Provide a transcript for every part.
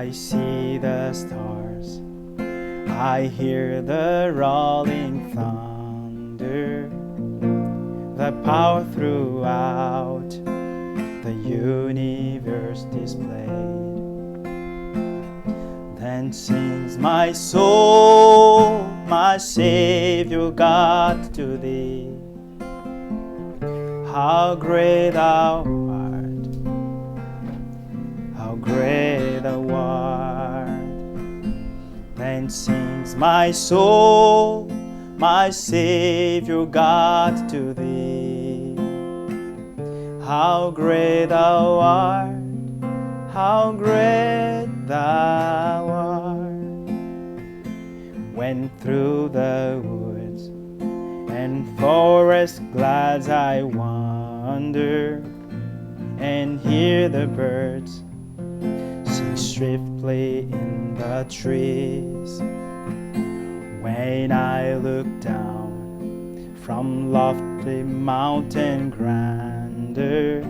I see the stars, I hear the rolling thunder, the power throughout the universe displayed. Then sings my soul, my Savior God, to thee. How great thou art, how great thou art. Then sings my soul, my Savior God, to thee. How great thou art, how great thou art. When through the woods and forest glades I wander, and hear the birds sing swiftly in the trees. When I look down from lofty mountain grandeur,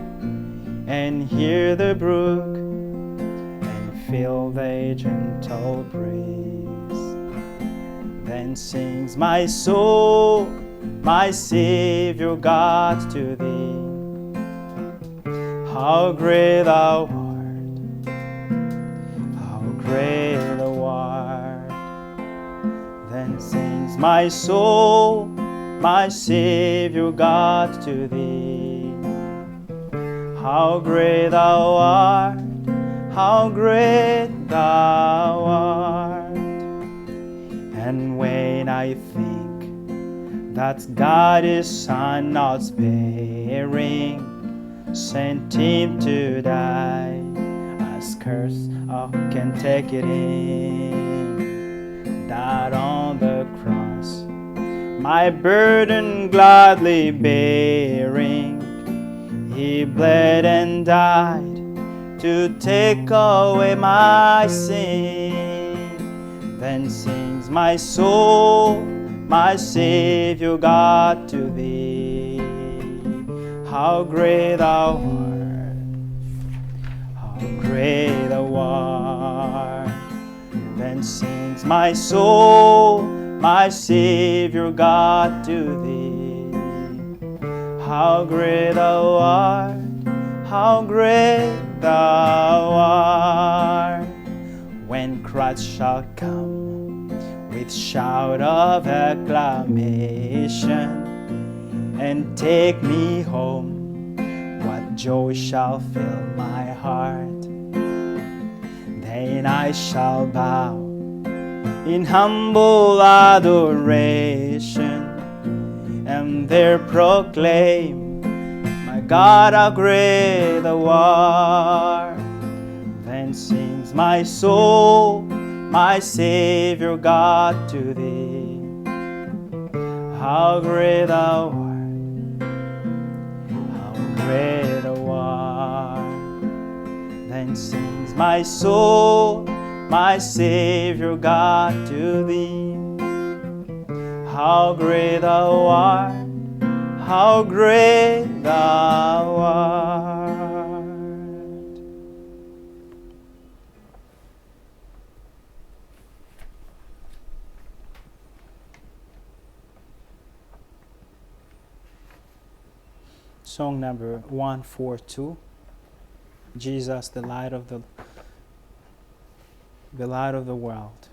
and hear the brook and feel the gentle breeze, then sings my soul, my Savior God, to thee. How great thou art, how great thou art. Then sings my soul, my Savior God, to thee. How great thou art, how great thou art. And when I think that God His Son not sparing sent Him to die, as curse can take it in, that on the cross my burden gladly bearing, He bled and died to take away my sin. Then sings my soul, my Savior God, to thee. How great thou art, how great thou art. Then sings my soul, my Savior God, to thee. How great thou art, how great thou art. When Christ shall come with shout of acclamation and take me home, what joy shall fill my heart. Then I shall bow in humble adoration and there proclaim, my God, how great thou art. Then sings my soul, my Savior God, to thee. How great thou art, how great thou art. Then sings my soul, my Savior God, to thee. How great thou art, how great thou art. Song number 142. Jesus, the light of the world.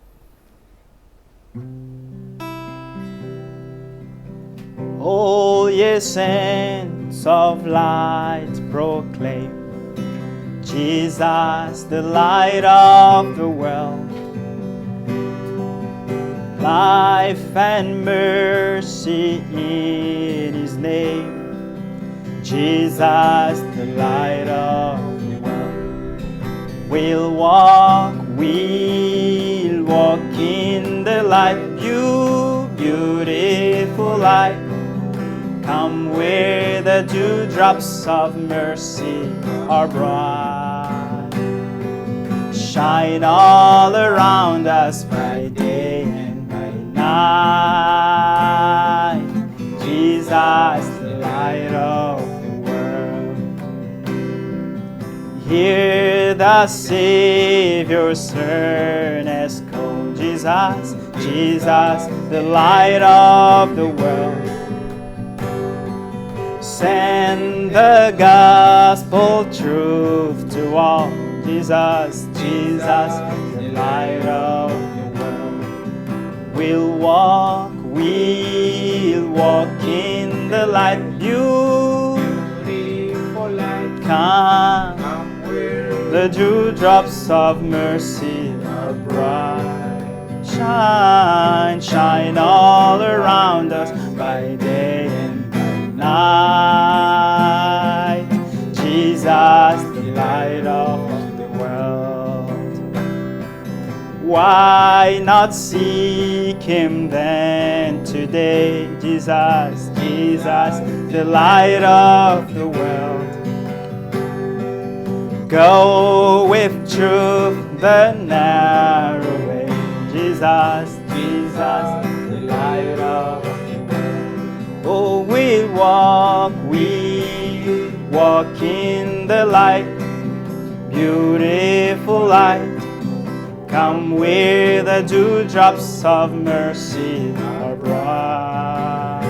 All ye saints of light proclaim, Jesus, the light of the world. Life and mercy in His name, Jesus, the light of the world. We'll walk in the light, beautiful light. Come where the dewdrops of mercy are bright. Shine all around us by day and by night. Jesus, the light of the world. Hear the Savior's earnest call. Jesus, Jesus, the light of the world. Send the gospel truth to all. Jesus, Jesus, the light of the world. We'll walk in the light. Beautiful light. Come, the dewdrops of mercy are bright. Shine, shine all around us by day and by night. Jesus, the light of the world. Why not seek Him then today? Jesus, Jesus, the light of the world. Go with truth the narrow way. Jesus, Jesus, the light of the world. Oh, we walk in the light, beautiful light. Come where the dewdrops of mercy are bright.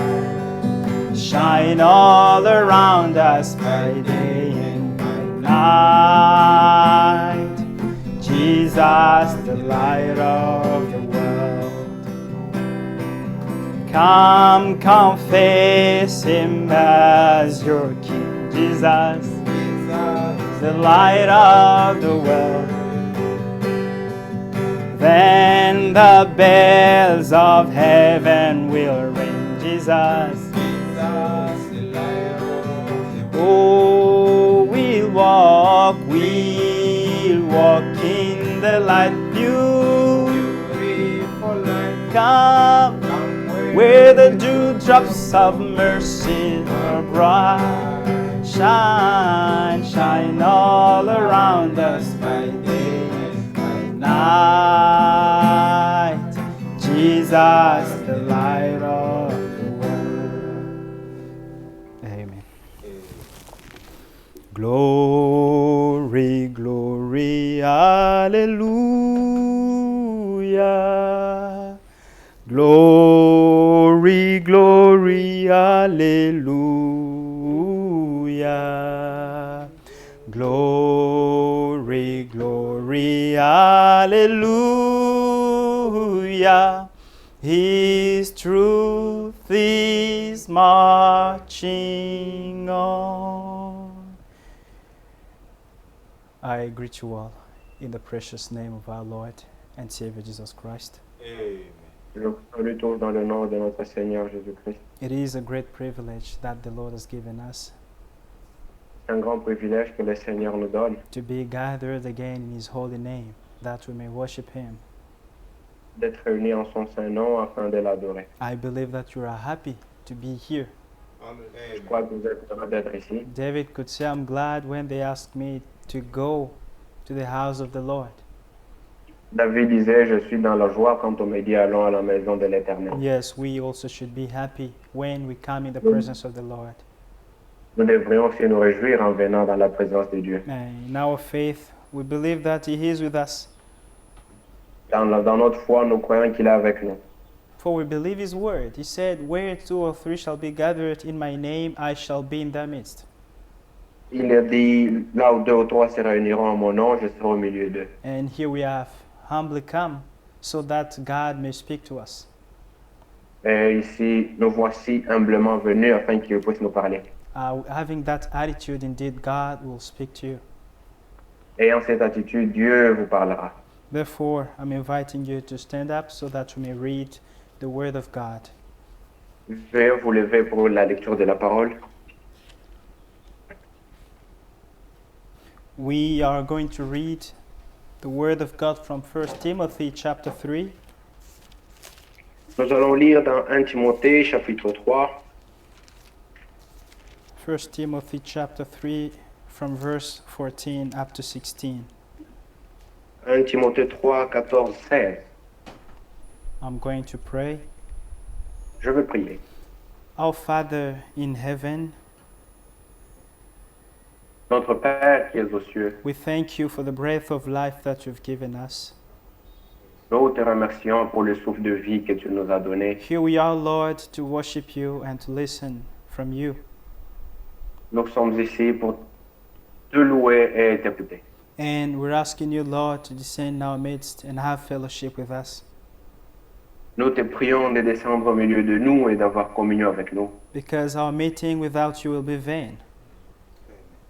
Shine all around us by day and by night. Jesus, the light of the world. Come, confess Him as your King. Jesus, the light of the world. Then the bells of heaven will ring. Jesus, the light of the world. Oh, we'll walk in the light. Beautiful light. Come where the dewdrops of mercy are bright. Shine, shine all around us by day and by night. Jesus, the light of the world. Amen. Glory, glory, hallelujah. Glory, glory, hallelujah. Glory, glory, hallelujah. His truth is marching on. I greet you all in the precious name of our Lord and Savior Jesus Christ. Je vous salue tous dans le nom de notre Seigneur Jésus-Christ. It is a great privilege that the Lord has given us C'est un grand privilège que le Seigneur nous donne to be gathered again in His holy name, that we may worship Him. d'être réunis en son saint nom afin de l'adorer. I believe that you are happy to be here. Je crois que vous êtes heureux d'être ici. David could say, I'm glad when they asked me to go to the house of the Lord. David disait, je suis dans la joie quand on me dit allons à la maison de l'Éternel. Yes, we also should be happy when we come in the presence of the Lord. Nous devrions aussi nous réjouir en venant dans la présence de Dieu. And in our faith, we believe that He is with us. Dans notre foi, nous croyons qu'il est avec nous. For we believe His word. He said, where two or three shall be gathered in my name, I shall be in their midst. Il a dit, là où deux ou trois se réuniront en mon nom, je serai au milieu d'eux. And here we have humbly come so that God may speak to us. Et ici, nous voici humblement venus afin qu'il puisse nous parler. Having that attitude, indeed, God will speak to you. Ayant cette attitude, Dieu vous parlera. Therefore, I'm inviting you to stand up so that we may read the Word of God. Veuillez vous lever pour la lecture de la parole. We are going to read the Word of God from 1 Timothy chapter 3. Nous allons lire dans 1 Timothée chapitre 3. 1 Timothy chapter 3 from verse 14 up to 16. 1 Timothée 3, 14, 16. I'm going to pray. Je veux prier. Our Father in heaven, Notre Père qui es aux cieux, we thank you for the breath of life that you've given us. nous te remercions pour le souffle de vie que tu nous as donné. Here we are, Lord, to worship you and to listen from you. Nous sommes ici pour te louer et t'écouter. And we're asking you, Lord, to descend in our midst and have fellowship with us. Nous te prions de descendre au milieu de nous et d'avoir communion avec nous. Because our meeting without you will be vain.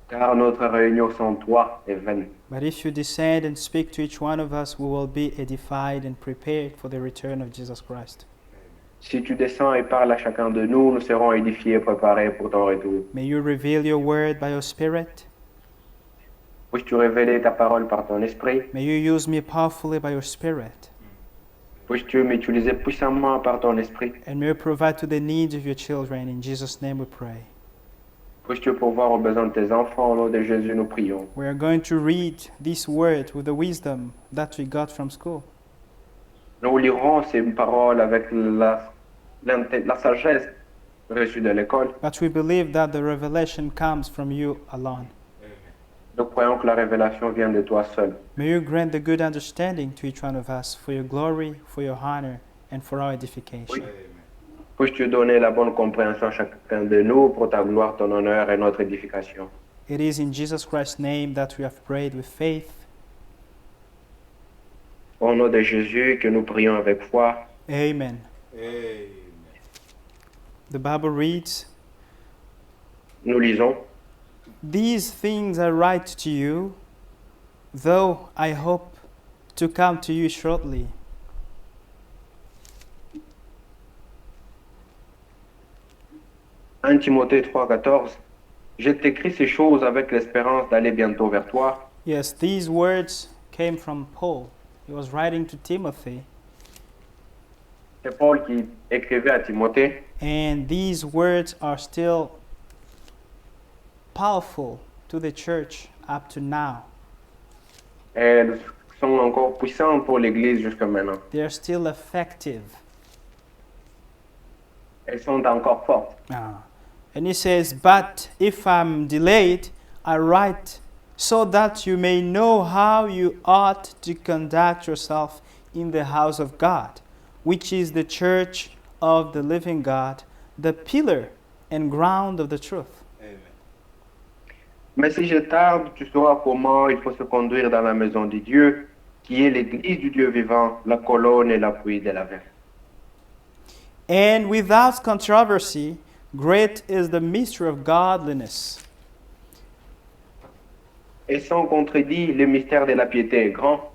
Car notre réunion sans toi est vaine. But if you descend and speak to each one of us, we will be edified and prepared for the return of Jesus Christ. Si tu descends et parles à chacun de nous, nous serons édifiés et préparés pour ton retour. May you reveal your word by your Spirit. Puisses-tu révéler ta parole par ton esprit? May you use me powerfully by your Spirit. Puisses-tu m'utiliser puissamment par ton esprit? And may you provide to the needs of your children. In Jesus' name we pray. Puisses-tu pourvoir aux besoins de tes enfants? Au nom de Jésus, nous prions. We are going to read this word with the wisdom that we got from school. Nous lirons ces paroles avec la sagesse reçue de l'école. But we believe that the revelation comes from you alone. Nous croyons que la révélation vient de toi seul. May you grant the good understanding to each one of us for your glory, for your honor, and for our edification. Puisses-tu donner la bonne compréhension à chacun de nous pour ta gloire, ton honneur et notre édification. It is in Jesus Christ's name that we have prayed with faith. Au nom de Jésus que nous prions avec foi. Amen. The Bible reads, Nous lisons. "These things I write to you, though I hope to come to you shortly. 1 Timothée 3,14. Je t'écris ces choses avec l'espérance d'aller bientôt vers toi. Yes, these words came from Paul. He was writing to Timothy, C'est Paul qui écrivait à Timothée. and these words are still powerful to the church up to now. Elles sont encore puissantes pour l'Église jusqu'à maintenant. They are still effective. Elles sont encore fortes. And he says, "But if I'm delayed, I write so that you may know how you ought to conduct yourself in the house of God, which is the church of the living God, the pillar and ground of the truth." Mais si je tarde, tu sauras comment il faut se conduire dans la maison de Dieu, qui est l'Église du Dieu vivant, la colonne et l'appui de la vérité. And without controversy, great is the mystery of godliness. Et sans contredit, le mystère de la piété est grand.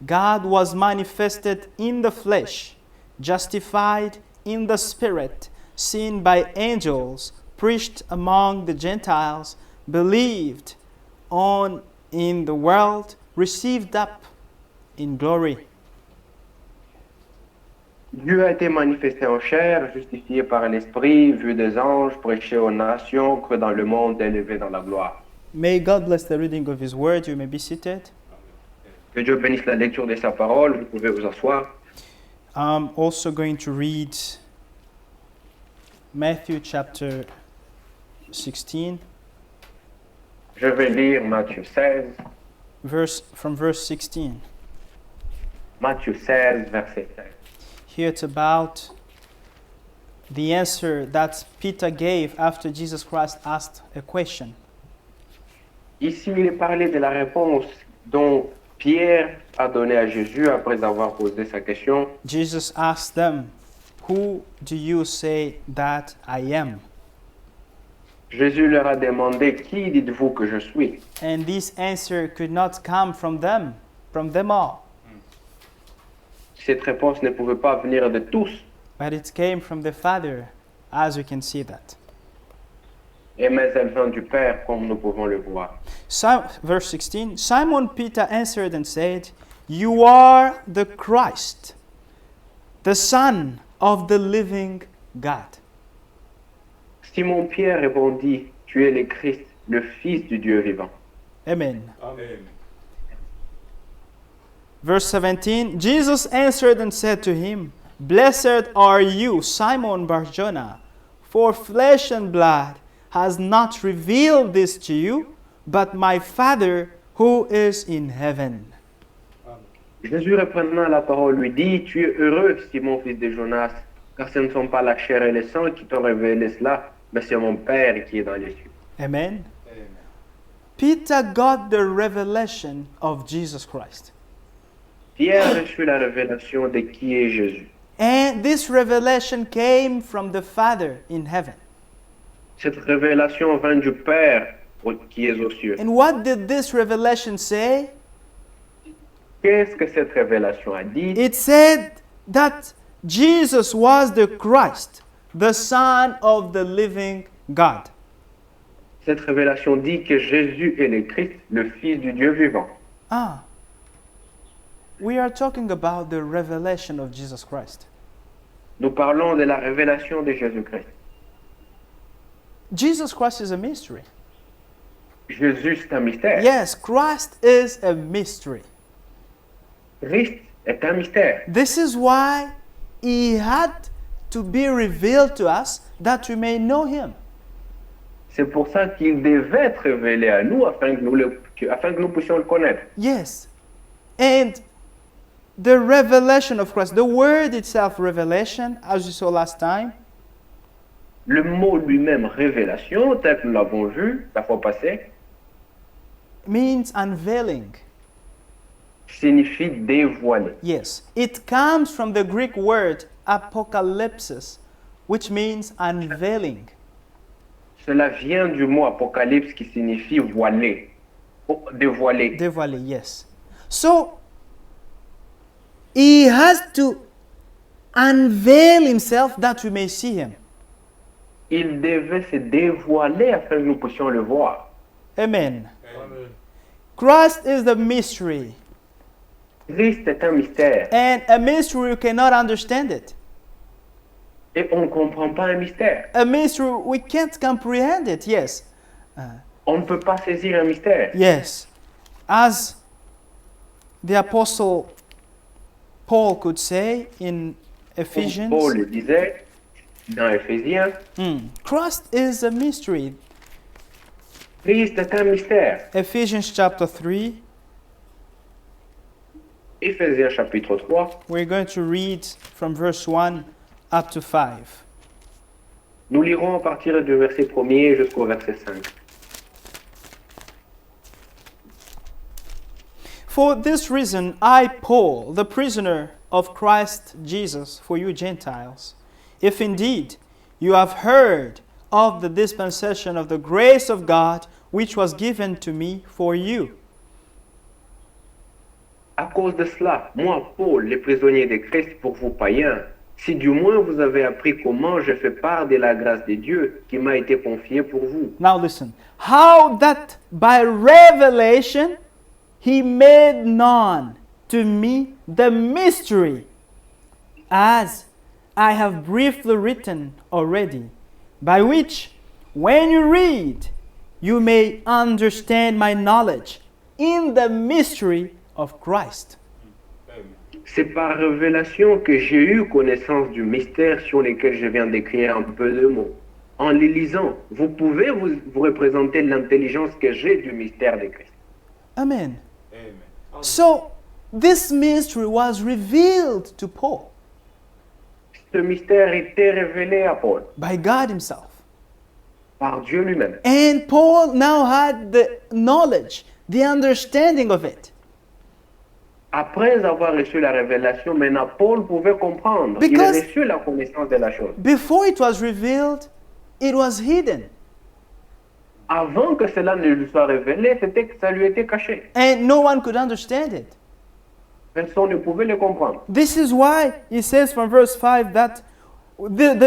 God was manifested in the flesh, justified in the spirit, seen by angels, preached among the Gentiles, believed on in the world, received up in glory. Dieu a été manifesté en chair, justifié par l'Esprit, vu des anges, prêché aux nations, cru dans le monde, élevé dans la gloire. May God bless the reading of His word. You may be seated. Que Dieu bénisse la lecture de sa parole, vous pouvez vous asseoir. I'm also going to read Matthew chapter 16, Je vais lire Matthieu 16, from verse 16. Matthieu 16, verset 16. Here it's about the answer that Peter gave after Jesus Christ asked a question. Ici, il est parlé de la réponse dont Pierre a donné à Jésus après avoir posé sa question. Jesus asked them, "Who do you say that I am?" Jésus leur a demandé, qui dites-vous que je suis? And this answer could not come from them all, Cette réponse ne pouvait pas venir de tous, but it came from the Father, as we can see that. mais elle vient du Père, comme nous pouvons le voir. Verse 16, Simon Peter answered and said, "You are the Christ, the Son of the living God." Simon Pierre répondit, tu es le Christ, le Fils du Dieu vivant. Amen. Verse 17, Jesus answered and said to him, "Blessed are you, Simon Bar-Jonah, for flesh and blood has not revealed this to you, but my Father who is in heaven. Jésus reprenant la parole lui dit, tu es heureux, Simon, fils de Jonas, car ce ne sont pas la chair et le sang qui t'ont révélé cela, mais c'est mon Père qui est dans les cieux. Amen. Peter got the revelation of Jesus Christ. Pierre reçut la révélation de qui est Jésus. And this revelation came from the Father in heaven. Cette révélation vient du Père qui est aux cieux. And what did this revelation say? Qu'est-ce que cette révélation a dit? It said that Jesus was the Christ, the Son of the living God. Cette révélation dit que Jésus est le Christ, le Fils du Dieu vivant. Ah. We are talking about the revelation of Jesus Christ. Nous parlons de la révélation de Jésus-Christ. Jesus Christ is a mystery. Jésus, c'est un mystère. Yes, Christ is a mystery. Christ est un mystère. This is why he had to be revealed to us that we may know him. C'est pour ça qu'il devait être révélé à nous afin que nous puissions le connaître. Yes. And the revelation of Christ, the word itself, revelation, as you saw last time, Le mot lui-même, révélation, tel que nous l'avons vu la fois passée, means unveiling. signifie dévoiler. Yes. It comes from the Greek word apocalypsis, which means unveiling. Cela vient du mot apocalypse qui signifie voiler, dévoiler. Dévoiler, yes. So, he has to unveil himself that we may see him. Il devait se dévoiler afin que nous puissions le voir. Amen. Christ is the mystery. Christ est un mystère And a mystery, you cannot understand it. et on ne comprend pas un mystère. A mystery, we can't comprehend it, yes. On ne peut pas saisir un mystère. Yes. As the Apostle Paul could say in Comme Ephesians, Paul le disait dans Éphésiens, Christ is a mystery. Christ est un mystère. Ephesians chapter 3, Éphésiens chapitre 3, we're going to read from verse 1 up to 5. nous lirons à partir du verset 1er jusqu'au verset 5. For this reason, I, Paul, the prisoner of Christ Jesus, for you Gentiles, if indeed you have heard of the dispensation of the grace of God, which was given to me for you. À cause de cela, moi, Paul, le prisonnier de Christ pour vous païens, si du moins vous avez appris comment je fais part de la grâce de Dieu qui m'a été confiée pour vous. Now listen, how that by revelation he made known to me the mystery, as I have briefly written already, by which, when you read, you may understand my knowledge in the mystery of Christ. C'est par révélation que j'ai eu connaissance du mystère sur lequel je viens d'écrire un peu de mots. En les lisant, vous pouvez vous représenter l'intelligence que j'ai du mystère de Christ. Amen. So, this mystery was revealed to Paul Ce mystère était révélé à Paul by God himself. par Dieu lui-même. And Paul now had the knowledge, the understanding of it. Après avoir reçu la révélation, maintenant Paul pouvait comprendre. Il a Because- reçu la connaissance de la chose. Before it was revealed, it was hidden. Avant que cela ne lui soit révélé, c'était que ça lui était caché. And no one could understand it. Personne ne pouvait le comprendre. This is why he says from verse 5 that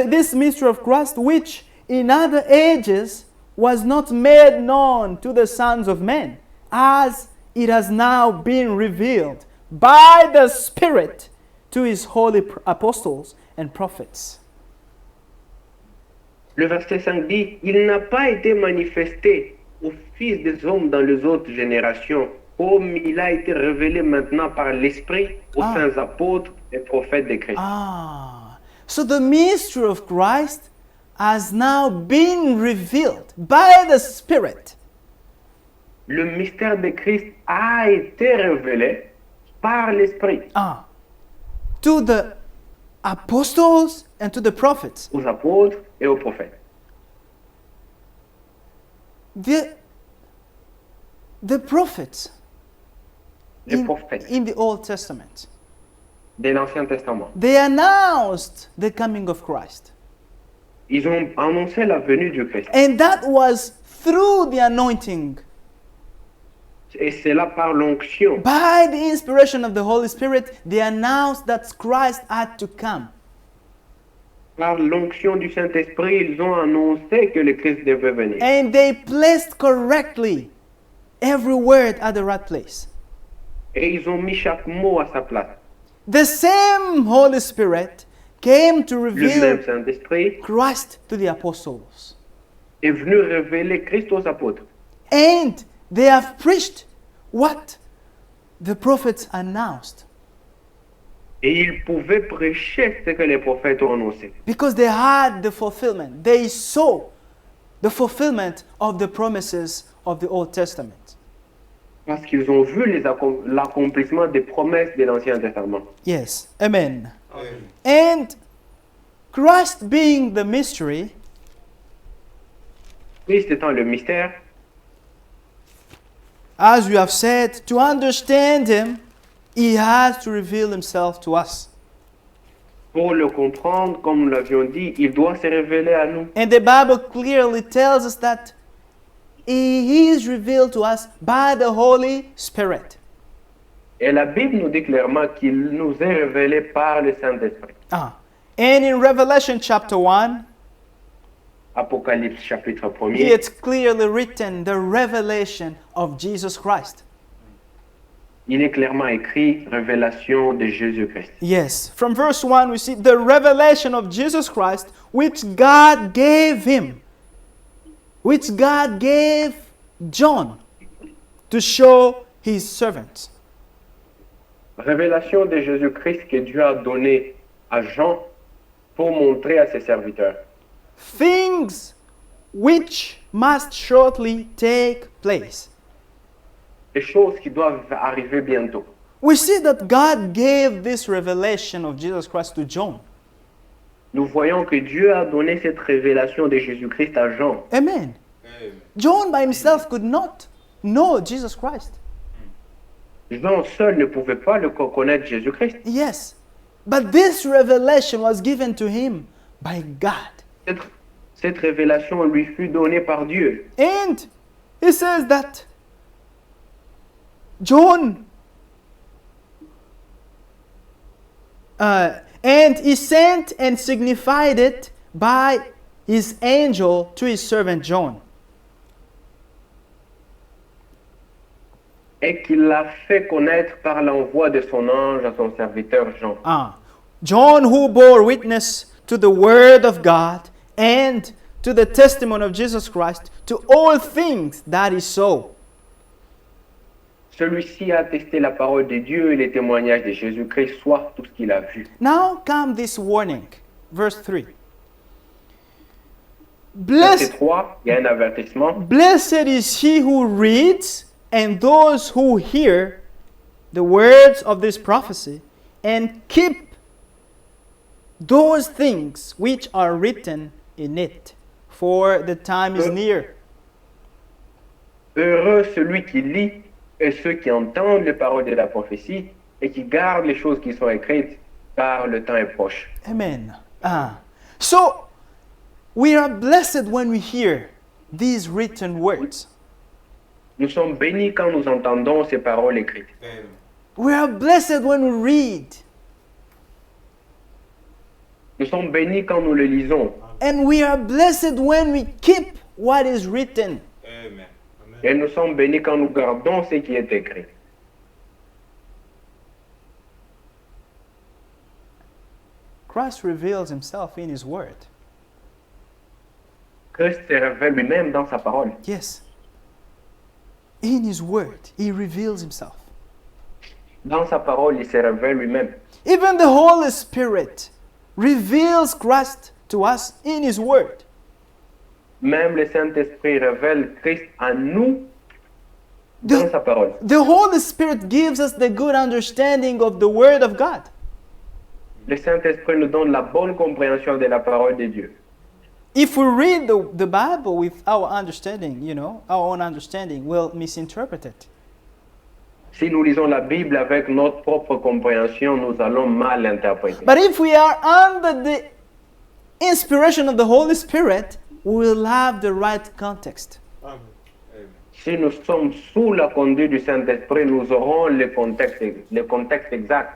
this mystery of Christ, which in other ages was not made known to the sons of men, as it has now been revealed by the Spirit to his holy apostles and prophets. Le verset 5 dit, il n'a pas été manifesté aux fils des hommes dans les autres générations, comme il a été révélé maintenant par l'Esprit aux Ah. saints apôtres et prophètes de Christ. So the mystery of Christ has now been revealed by the Spirit. le mystère de Christ a été révélé par l'Esprit to the apostles and to the prophets. aux apôtres et aux prophètes. The prophets Les prophètes in the Old Testament, de l'Ancien Testament. they announced the coming of Christ. Ils ont annoncé la venue du Christ. And that was through the anointing, Et c'est là par l'onction. by the inspiration of the Holy Spirit, they announced that Christ had to come. Par l'onction du Saint-Esprit, ils ont annoncé que le Christ devait venir. And they placed correctly every word at the right place. Et ils ont mis chaque mot à sa place. The same Holy Spirit came to Le reveal même Saint-Esprit Christ to the apostles. est venu révéler Christ aux apôtres. And they have preached what the prophets announced. Et ils pouvaient prêcher ce que les prophètes ont annoncé. Because they had the fulfillment. They saw the fulfillment of the promises of the Old Testament. Parce qu'ils ont vu l'accomplissement des promesses de l'Ancien Testament. Yes. Amen. And Christ being the mystery, Christ étant le mystère, as we have said, to understand him, he has to reveal himself to us. pour le comprendre, comme nous l'avions dit, il doit se révéler à nous. And the Bible clearly tells us that he is revealed to us by the Holy Spirit. Et la Bible nous dit clairement qu'il nous est révélé par le Saint-Esprit. And in Revelation chapter 1, Apocalypse chapitre 1er, it's clearly written the revelation of Jesus Christ. il est clairement écrit révélation de Jésus-Christ. Yes, from verse 1 we see the revelation of Jesus Christ which God gave him, which God gave John to show his servants. Révélation de Jésus-Christ que Dieu a donné à Jean pour montrer à ses serviteurs. Things which must shortly take place. Les choses qui doivent arriver bientôt. We see that God gave this revelation of Jesus Christ to John. Nous voyons que Dieu a donné cette révélation de Jésus-Christ à Jean. Amen. John by himself could not know Jesus Christ. Jean seul ne pouvait pas le connaître Jésus-Christ. Yes. But this revelation was given to him by God. Cette révélation lui fut donnée par Dieu. And he says that John and he sent and signified it by his angel to his servant John. Et qu'il l'a fait connaître par l'envoi de son ange à son serviteur Jean. John, who bore witness to the word of God and to the testimony of Jesus Christ, to all things that he saw. Celui-ci a attesté la parole de Dieu et les témoignages de Jésus-Christ, soit tout ce qu'il a vu. Now come this warning, verse 3. Verset 3, il y a un avertissement. Blessed is he who reads and those who hear the words of this prophecy and keep those things which are written in it, for the time is near. Heureux celui qui lit et ceux qui entendent les paroles de la prophétie et qui gardent les choses qui sont écrites, car le temps est proche. Amen. So, we are blessed when we hear these written words. Nous sommes bénis quand nous entendons ces paroles écrites. We are blessed when we read. Nous sommes bénis quand nous le lisons. And we are blessed when we keep what is written. Amen. Et nous sommes bénis quand nous gardons ce qui est écrit. Christ reveals himself in his word. Christ se révèle lui-même dans sa parole. Yes. In his word, he reveals himself. Dans sa parole, il se révèle lui-même. Even the Holy Spirit reveals Christ to us in his word. Même le Saint-Esprit révèle Christ à nous dans sa parole. The Holy Spirit gives us the good understanding of the Word of God. Le Saint-Esprit nous donne la bonne compréhension de la parole de Dieu. If we read the Bible with our understanding, our own understanding, we'll misinterpret it. Si nous lisons la Bible avec notre propre compréhension, nous allons mal l'interpréter. But if we are under the inspiration of the Holy Spirit, we will have the right context. Amen. Amen. Si nous sommes sous la conduite du Saint-Esprit, nous aurons le contexte exact.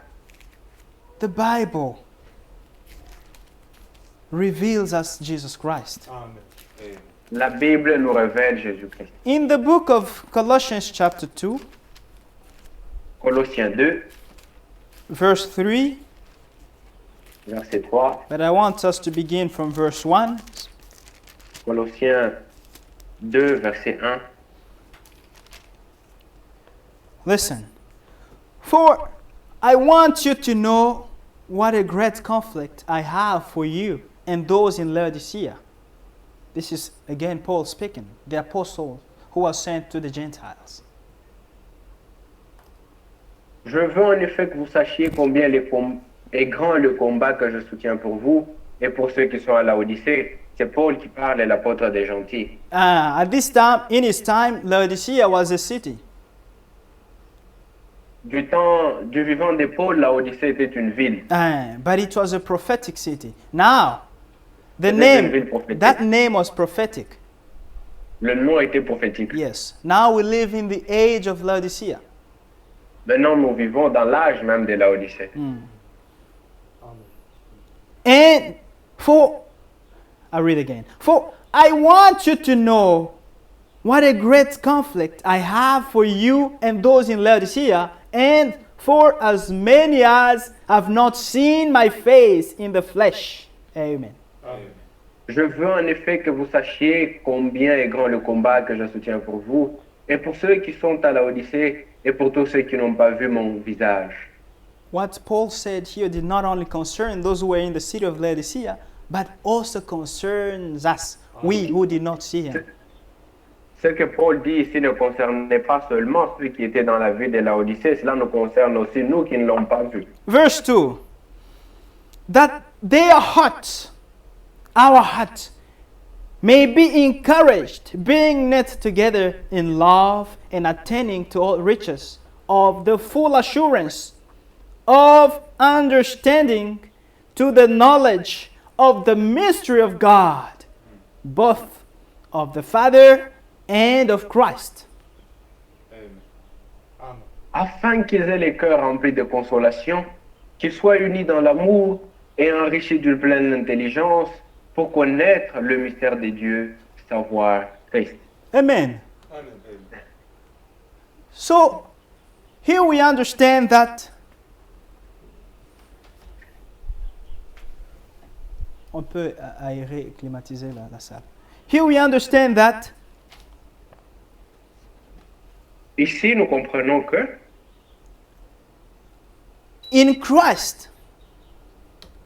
The Bible reveals us Jesus Christ. Amen. Amen. La Bible nous révèle Jésus-Christ. In the book of Colossians chapter 2, Colossiens 2, verse 3, verset 3. but I want us to begin from verse 1. Colossiens 2, verset 1. Listen. For I want you to know what a great conflict I have for you and those in Laodicea. This is again Paul speaking, the apostle who was sent to the Gentiles. Je veux en effet que vous sachiez combien est grand le combat que je soutiens pour vous et pour ceux qui sont à Laodicée. C'est Paul qui parle et l'apôtre des gentils. At this time, in his time, Laodicea was a city. Du temps du vivant de Paul, Laodicée était une ville. But it was a prophetic city. Now, the C'était une name, ville prophétique. that name was prophetic. Le nom était prophétique. Yes. Now we live in the age of Laodicea. Maintenant, nous vivons dans l'âge même de Laodicée. Amen. And I read again. For I want you to know what a great conflict I have for you and those in Laodicea, and for as many as have not seen my face in the flesh. Amen. Amen. Je veux en effet que vous sachiez combien est grand le combat que je soutiens pour vous et pour ceux qui sont à Laodicée et pour tous ceux qui n'ont pas vu mon visage. What Paul said here did not only concern those who were in the city of Laodicea, but also concerns us, we who did not see him. Ce que Paul dit ici ne concernait pas seulement ceux qui étaient dans la ville de Laodicée, cela nous concerne aussi nous qui ne l'ont pas vu. Verse 2. That their heart, our heart, may be encouraged, being knit together in love and attaining to all riches of the full assurance of understanding to the knowledge of the mystery of God, both of the Father and of Christ. Amen. Amen. Afin qu'ils aient les cœurs remplis de consolation, qu'ils soient unis dans l'amour et enrichis d'une pleine intelligence pour connaître le mystère de Dieu, savoir Christ. Amen. Amen. Amen. So, here we understand that on peut aérer et climatiser la salle. Here we understand that Ici, nous comprenons que in Christ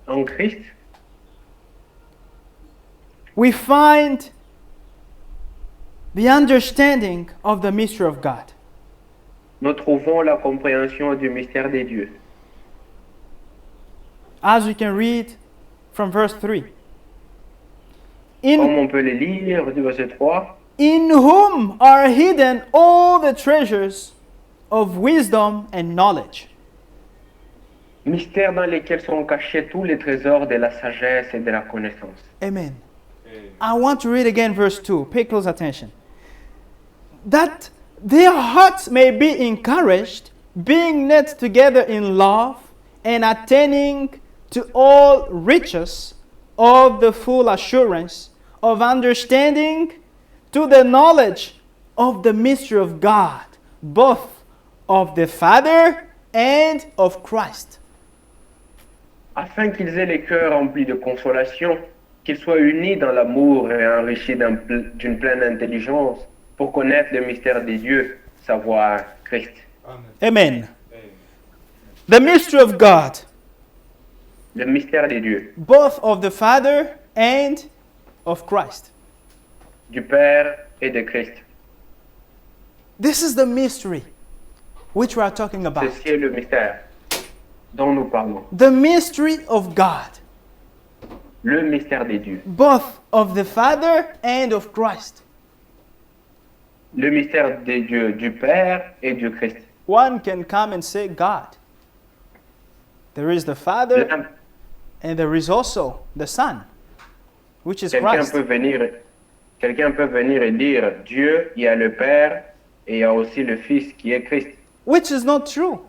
en Christ, we find the understanding of the mystery of God. nous trouvons la compréhension du mystère de Dieu. As we can read from verse 3. Comme on peut le lire du verset 3, In whom are hidden all the treasures of wisdom and knowledge. mystère dans lequel sont cachés tous les trésors de la sagesse et de la connaissance. Amen. Amen. I want to read again verse 2. Pay close attention. That their hearts may be encouraged, being knit together in love, and attaining to all riches of the full assurance of understanding to the knowledge of the mystery of God, both of the Father and of Christ. Afin qu'ils aient les cœurs remplis de consolation, qu'ils soient unis dans l'amour et enrichis d'une pleine intelligence pour connaître le mystère de Dieu, savoir Christ. Amen. Amen. Amen. The mystery of God, Le mystère de Dieu, both of the Father and of Christ. du Père et de Christ. This is the mystery which we are talking about. Ceci est le mystère dont nous parlons. The mystery of God, Le mystère des dieux. both of the Father and of Christ. Le mystère des dieux du Père et du Christ. One can come and say God. There is the Father L'un- and there is also the Son, which is Quelqu'un Christ. peut venir et dire Dieu, il y a le Père et il y a aussi le Fils qui est Christ. Which is not true.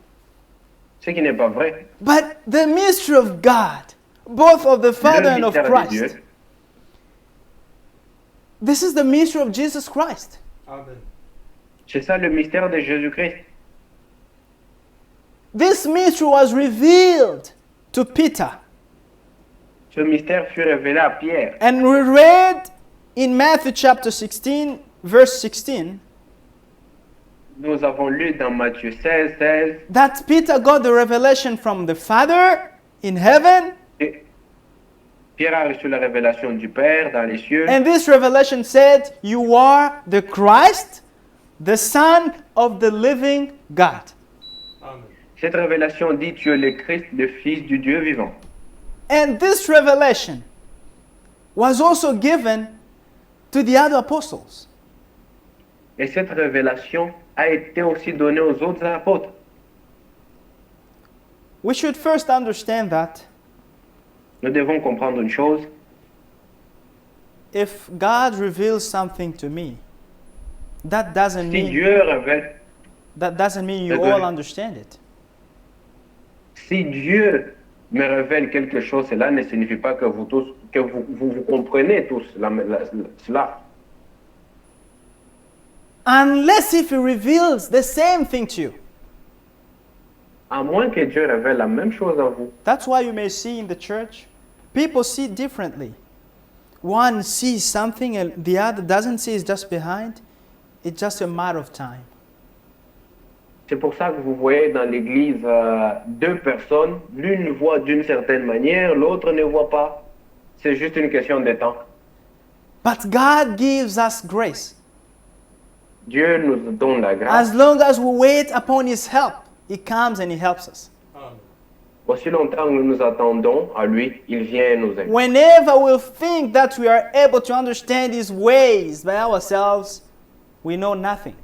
Ce qui n'est pas vrai. But the mystery of God, both of the Father Le and of mystère de Christ, Dieu, this is the mystery of Jesus Christ. Amen. c'est ça le mystère de Jésus-Christ. This mystery was revealed to Peter. Ce mystère fut révélé à Pierre. And we read in Matthew chapter 16, verse 16, Nous avons lu dans Matthieu 16, that Peter got the revelation from the Father in heaven, et Pierre a reçu la révélation du Père dans les cieux. and this revelation said, "You are the Christ, the Son of the living God." Amen. Cette révélation dit tu es le Christ, le Fils du Dieu vivant. And this revelation was also given to the other apostles. Et cette révélation a été aussi donnée aux autres apôtres. We should first understand that Nous devons comprendre une chose. if God reveals something to me, that doesn't Si mean Dieu révèle, you Désolé. all understand it. si Dieu me révèle quelque chose, cela ne signifie pas que vous tous, que vous comprenez tous cela. Unless if he reveals the same thing to you. À moins que Dieu révèle la même chose à vous. That's why you may see in the church, people see differently. One sees something and the other doesn't see, it's just behind. It's just a matter of time. C'est pour ça que vous voyez dans l'église deux personnes, l'une voit d'une certaine manière, l'autre ne voit pas. C'est juste une question de temps. But God gives us grace. Dieu nous donne la grâce. As long as we wait upon his help, he comes and he helps us. Amen. Aussi longtemps que nous nous attendons à lui, il vient nous aider. Whenever we think that we are able to understand his ways by ourselves, we know nothing.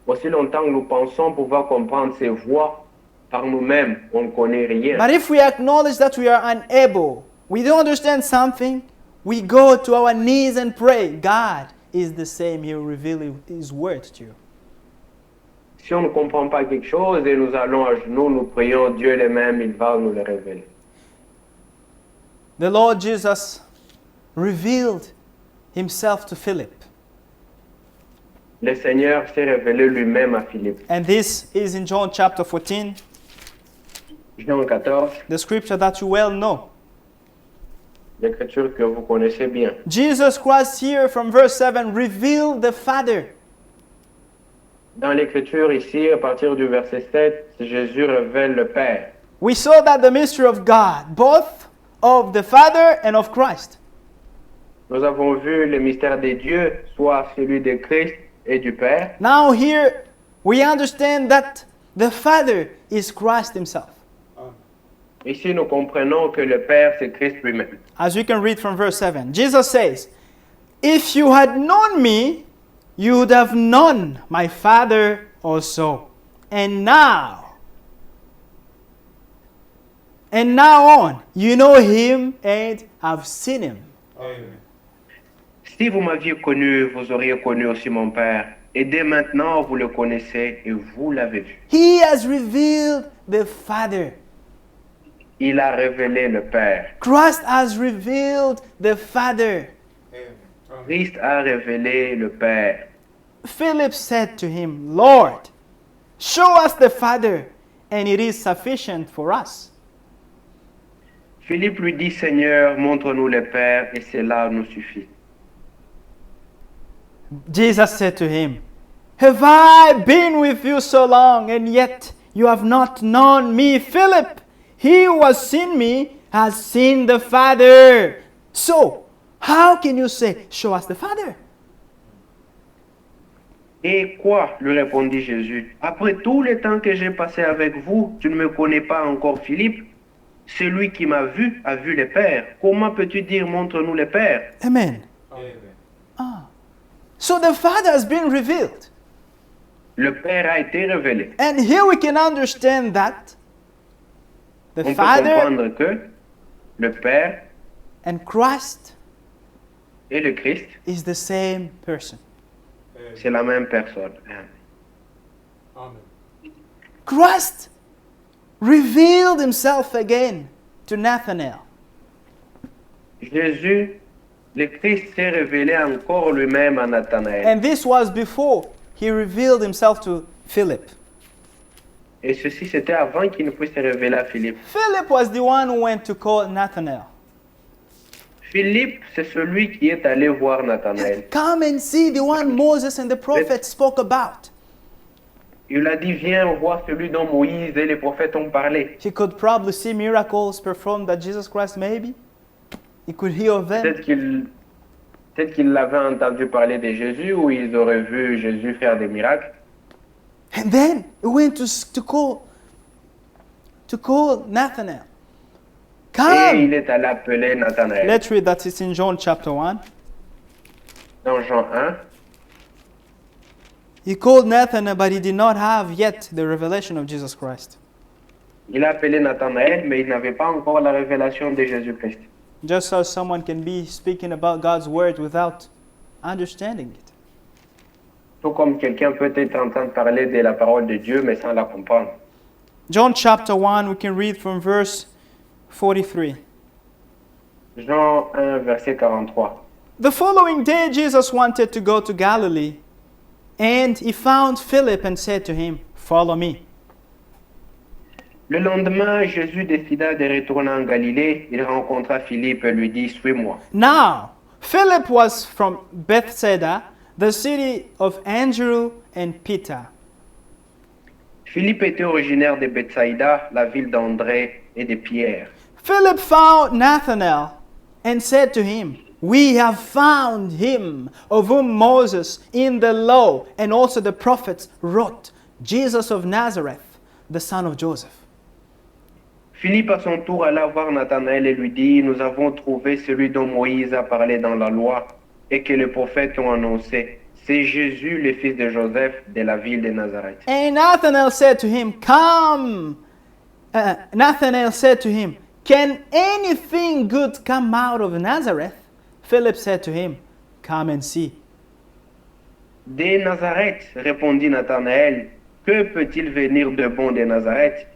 Aussi longtemps que nous pensons pouvoir comprendre ses voies par nous-mêmes, on ne connaît rien. But if we acknowledge that we are unable, we don't understand something, we go to our knees and pray. God is the same. He will reveal his word to you. Si on ne comprend pas quelque chose et nous allons à genoux, nous prions, Dieu est le même, il va nous le révéler. The Lord Jesus revealed himself to Philip. Le Seigneur s'est révélé lui-même à Philippe. And this is in John chapter 14, Jean 14, the scripture that you well know. l'écriture que vous connaissez bien. Jesus Christ here from verse 7 revealed the Father. Dans l'écriture ici, à partir du verset 7, Jésus révèle le Père. We saw that the mystery of God, both of the Father and of Christ. Nous avons vu le mystère des dieux, soit celui de Christ et du Père. Now here we understand that the Father is Christ himself. Amen. Ici, nous comprenons que le Père, c'est Christ lui-même. As you can read from verse 7, Jesus says, "If you had known me, you would have known my Father also. And now on, you know him and have seen him." Amen. Si vous m'aviez connu, vous auriez connu aussi mon Père. Et dès maintenant, vous le connaissez et vous l'avez vu. He has revealed the Father. Il a révélé le Père. Christ has revealed the Father. Amen. Amen. Christ a révélé le Père. Philip said to him, "Lord, show us the Father, and it is sufficient for us." Philippe lui dit, Seigneur, montre-nous le Père et cela nous suffit. Jesus said to him, "Have I been with you so long, and yet you have not known me, Philip? He who has seen me has seen the Father. So, how can you say, 'Show us the Father'?" Et quoi, lui répondit Jésus, après tout le temps que j'ai passé avec vous, tu ne me connais pas encore, Philippe? Celui qui m'a vu a vu le Père. Comment peux-tu dire, montre-nous le Père? Amen. Amen. So the Father has been revealed. Le Père a été révélé. And here we can understand that the On peut Father comprendre que le Père and Christ et le Christ, is the same person. c'est la même personne. Amen. Christ revealed himself again to Nathanael. Jésus, le Christ s'est révélé encore lui-même à Nathanaël. And this was before he revealed himself to Philip. Et ceci, c'était avant qu'il ne puisse se révéler à Philippe. Philip was the one who went to call Nathanael. Philippe, c'est celui qui est allé voir Nathanaël. Come and see the one Moses and the prophets spoke about. Il a dit, viens voir celui dont Moïse et les prophètes ont parlé. He could probably see miracles performed at Jesus Christ, maybe. He could hear of them. Peut-être qu'il avait entendu parler de Jésus ou ils auraient vu Jésus faire des miracles. And then he went to call Nathanael. Et il Come! est allé appeler Nathanaël. Let's read that. It's in John chapter 1. Dans Jean 1, He called Nathanael, but he did not have yet the revelation of Jesus Christ. il a appelé Nathanaël, mais il n'avait pas encore la révélation de Jésus-Christ. Just how someone can be speaking about God's word without understanding it. Tout comme quelqu'un peut être en train de parler de la parole de Dieu, mais sans la comprendre. John chapter 1, we can read from verse 43. Jean 1, verset 43. The following day, Jesus wanted to go to Galilee, and he found Philip and said to him, "Follow me." Le lendemain, Jésus décida de retourner en Galilée. Il rencontra Philippe et lui dit, suis-moi. Now, Philip was from Bethsaida, the city of Andrew and Peter. Philippe était originaire de Bethsaïda, la ville d'André et de Pierre. Philip found Nathanael and said to him, "We have found him of whom Moses in the law and also the prophets wrote, Jesus of Nazareth, the son of Joseph." Philippe à son tour alla voir Nathanaël et lui dit, nous avons trouvé celui dont Moïse a parlé dans la loi et que les prophètes ont annoncé. C'est Jésus, le fils de Joseph, de la ville de Nazareth. And Nathanael said to him, "Come." Nathanael said to him, "Can anything good come out of Nazareth?" Philip said to him, "Come and see." De Nazareth, répondit Nathanaël, que peut-il venir de bon de Nazareth?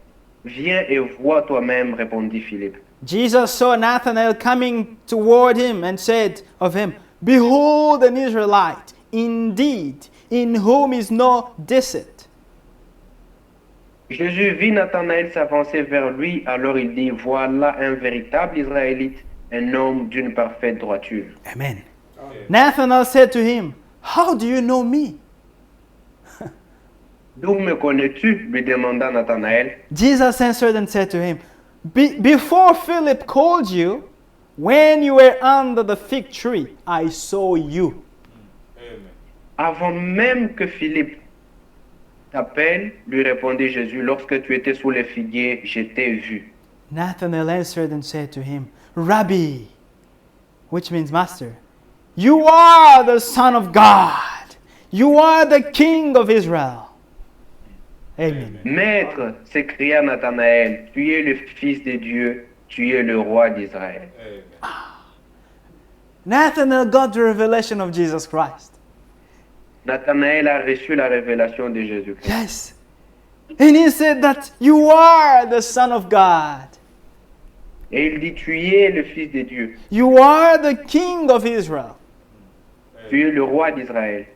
Viens et vois toi-même, répondit Philippe. Jesus saw Nathanael coming toward him and said of him, "Behold an Israelite, indeed, in whom is no deceit." Jésus vit Nathanaël s'avancer vers lui, alors il dit, voilà un véritable Israélite, un homme d'une parfaite droiture. Amen. Amen. Nathanael said to him, "How do you know me?" D'où me connais-tu? Lui demanda Nathanaël. Jesus answered and said to him, Before Philip called you, when you were under the fig tree, I saw you." Amen. Avant même que Philippe t'appelle, lui répondit Jésus, lorsque tu étais sous les figuiers, je t'ai vu. Nathanael answered and said to him, "Rabbi," which means master, "you are the Son of God. You are the King of Israel." Amen. Maître, s'écria Nathanaël, tu es le Fils de Dieu, tu es le roi d'Israël. Amen. Nathanael got the revelation of Jesus Christ. Nathanaël a reçu la révélation de Jésus-Christ. Yes. And he said that you are the Son of God. Et il dit, tu es le Fils de Dieu, You are the King of Israel. tu es le roi d'Israël.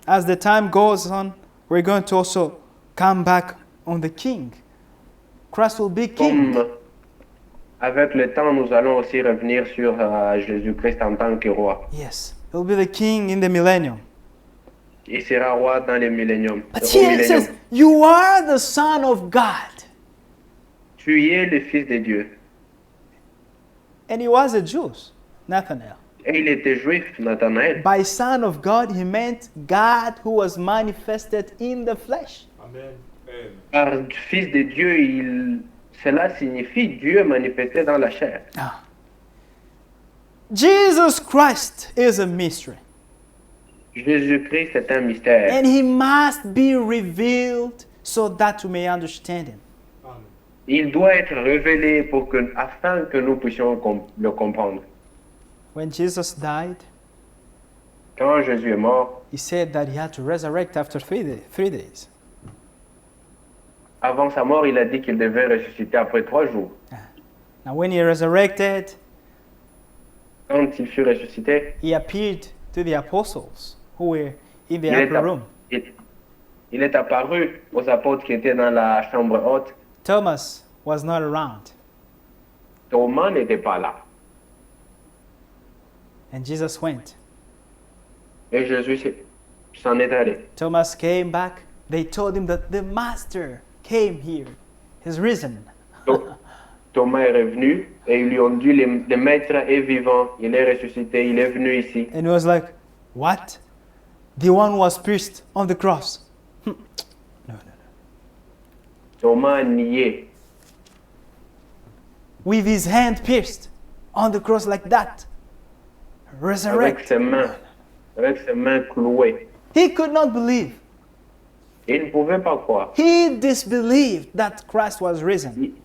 As the time goes on, we're going to also come back on the King. Christ will be King. Comme avec le temps, nous allons aussi revenir sur Jésus-Christ en tant que roi. Yes, he'll be the King in the millennium. Il sera roi dans le millénium. But Au here it millénium. says, you are the Son of God. Tu es le Fils de Dieu. And he was a Jew, Nathanael. Et il était juif, Nathanaël. By Son of God, he meant God who was manifested in the flesh. Amen. Amen. Par fils de Dieu, cela signifie Dieu manifesté dans la chair. Jesus Christ is a mystery, Jésus-Christ est un mystère. and he must be revealed so that we may understand him. Amen. Il doit être révélé afin que nous puissions le comprendre. When Jesus died, Quand Jésus est mort, he said that he had to resurrect after 3 days. avant sa mort, il a dit qu'il devait ressusciter après 3 jours. Now, when he resurrected, Quand il fut ressuscité, he appeared to the apostles who were in the il est, upper room. il est apparu aux apôtres qui étaient dans la chambre haute. Thomas was not around, Thomas n'était pas là. and Jesus went. Et Jésus s'en est allé. Thomas came back. They told him that the Master came here, he's risen. Thomas est revenu et ils lui ont dit le maître est vivant, il est ressuscité, il est venu ici. And he was like, what? The one who was pierced on the cross. No. Thomas a nié With his hand pierced on the cross like that. avec Resurrect. ses mains clouées. He could not believe. Il ne pouvait pas croire. He disbelieved that Christ was risen.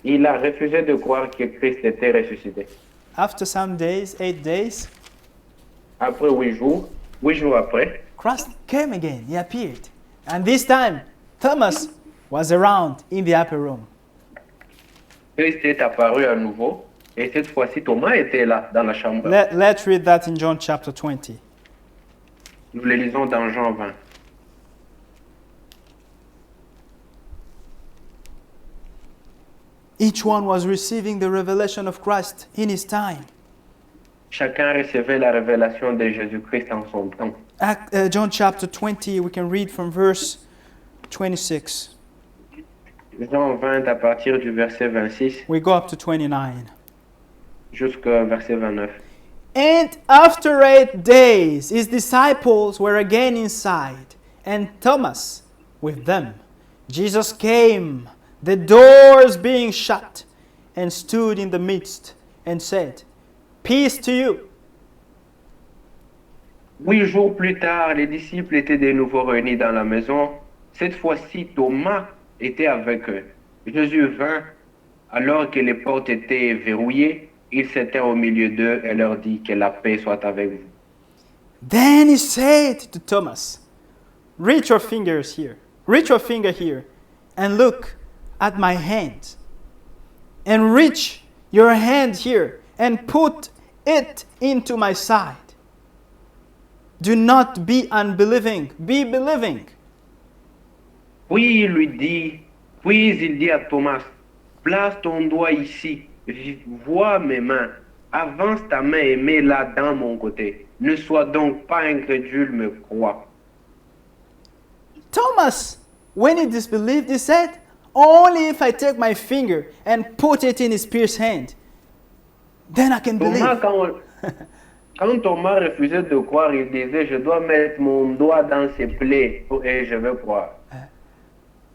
Il a refusé de croire que Christ était ressuscité. After some days, 8 days, Après 8 jours après, Christ came again. He appeared. And this time, Thomas was around in the upper room. Christ est apparu à nouveau et cette fois-ci Thomas était là dans la chambre. Let's read that in John chapter 20. Nous le lisons dans Jean 20. Each one was receiving the revelation of Christ in his time. Chacun recevait la révélation de Jésus-Christ en son temps. John chapter 20, we can read from verse 26. Jean 20 à partir du verset 26 We go up to 29. jusqu'au verset 29. And after 8 days, his disciples were again inside, and Thomas with them. Jesus came, the doors being shut, and stood in the midst, and said, Peace to you. 8 jours plus tard, les disciples étaient de nouveau réunis dans la maison. Cette fois-ci, Thomas était avec eux. Jésus vint, alors que les portes étaient verrouillées. Il s'était au milieu d'eux et leur dit que la paix soit avec vous. Then he said to Thomas, Reach your fingers here, reach your finger here, and look at my hand. And reach your hand here, and put it into my side. Do not be unbelieving, be believing. Puis il dit à Thomas, place ton doigt ici, vois mes mains, avance ta main et mets-la dans mon côté. Ne sois donc pas incrédule, mais crois. Thomas, when he disbelieved, he said, Only if I take my finger and put it in his pierced hand, then I can Thomas, believe. quand Thomas refusait de croire, il disait, je dois mettre mon doigt dans ses plaies et je vais croire.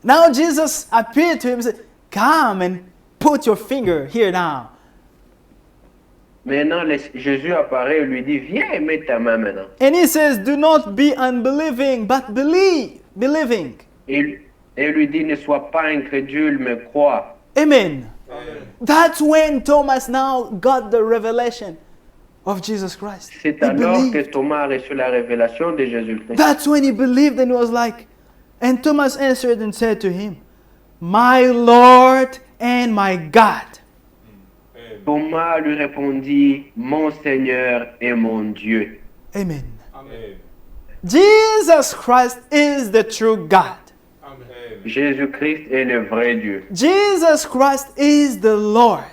Now Jesus appeared to him and said, Come and put your finger here now. Maintenant, Jésus apparaît et lui dit, viens et mets ta main maintenant. And he says, Do not be unbelieving, but believing. Et lui dit, ne sois pas incrédule, mais crois. Amen. Amen. That's when Thomas now got the revelation of Jesus Christ. C'est He alors que believed. Thomas a reçu la révélation de Jésus-Christ. That's when he believed and was like, and Thomas answered and said to him, My Lord and my God. Amen. Thomas lui répondit, mon Seigneur et mon Dieu. Amen. Amen. Jesus Christ is the true God. Amen. Jésus-Christ est le vrai Dieu. Jesus Christ is the Lord.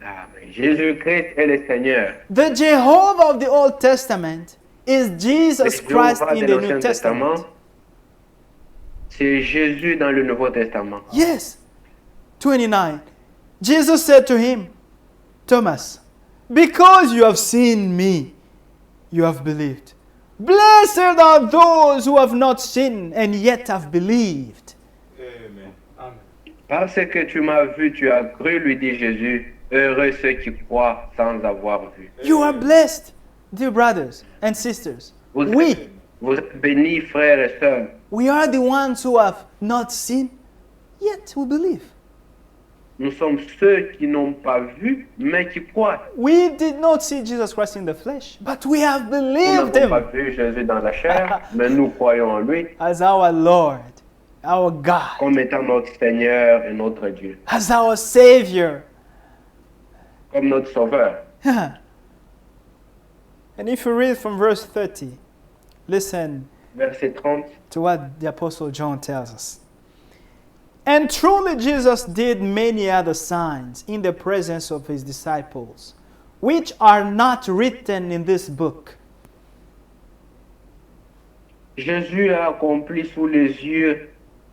Amen. Jésus-Christ est le Seigneur. The Jehovah of the Old Testament is Jesus Le Christ Jéhovah in de the l'Ancien New Testament, Testament. c'est Jésus dans le Nouveau Testament. Yes. 29. Jesus said to him, Thomas, Because you have seen me, you have believed. Blessed are those who have not seen and yet have believed. Amen. Amen. Parce que tu m'as vu, tu as cru, lui dit Jésus. Heureux ceux qui croient sans avoir vu. You are blessed, dear brothers and sisters. Vous We, êtes, vous êtes bénis, frères et sœurs. we are the ones who have not seen, yet we believe. Nous sommes ceux qui n'ont pas vu, mais qui croient. We did not see Jesus Christ in the flesh, but we have Nous believed n'avons pas him vu Jésus dans la chair, mais nous croyons en lui as our Lord, our God, comme étant notre Seigneur et notre Dieu, as our Savior. comme notre Sauveur. And if you read from verse 30, listen Verset 30. to what the Apostle John tells us. And truly Jesus did many other signs in the presence of his disciples, which are not written in this book. Jésus a accompli sous les yeux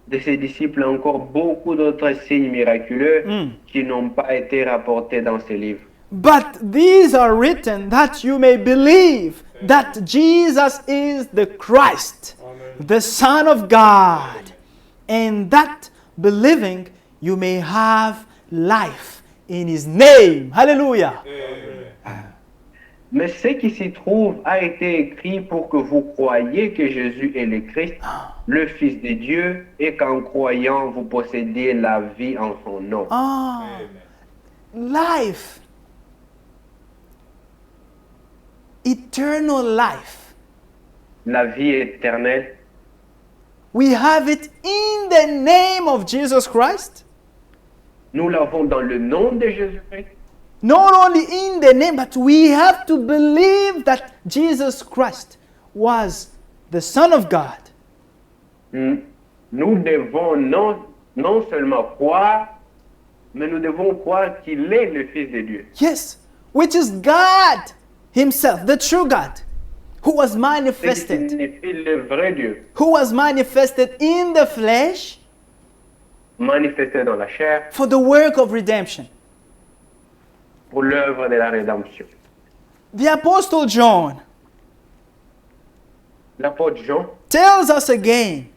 de ses disciples encore beaucoup d'autres signes miraculeux qui n'ont pas été rapportés dans ces livres. But these are written that you may believe that Jesus is the Christ, Amen. the Son of God, and that believing you may have life in his name. Hallelujah. Amen. Mais ce qui s'y trouve a été écrit pour que vous croyiez que Jésus est le Christ, le Fils de Dieu, et qu'en croyant, vous possédiez la vie en son nom. Ah, Amen. life. Eternal life. La vie éternelle, We have it in the name of Jesus Christ. nous l'avons dans le nom de Jésus-Christ. Not only in the name, but we have to believe that Jesus Christ was the Son of God. Nous devons non seulement croire, mais nous devons croire qu'il est le Fils de Dieu. Yes, which is God Himself, the true God, who was Ce qui manifested, signifie le vrai Dieu, who was manifested in the flesh manifesté dans la chair for the work of redemption. pour l'œuvre de la rédemption. The Apostle John L'apôtre Jean, tells us again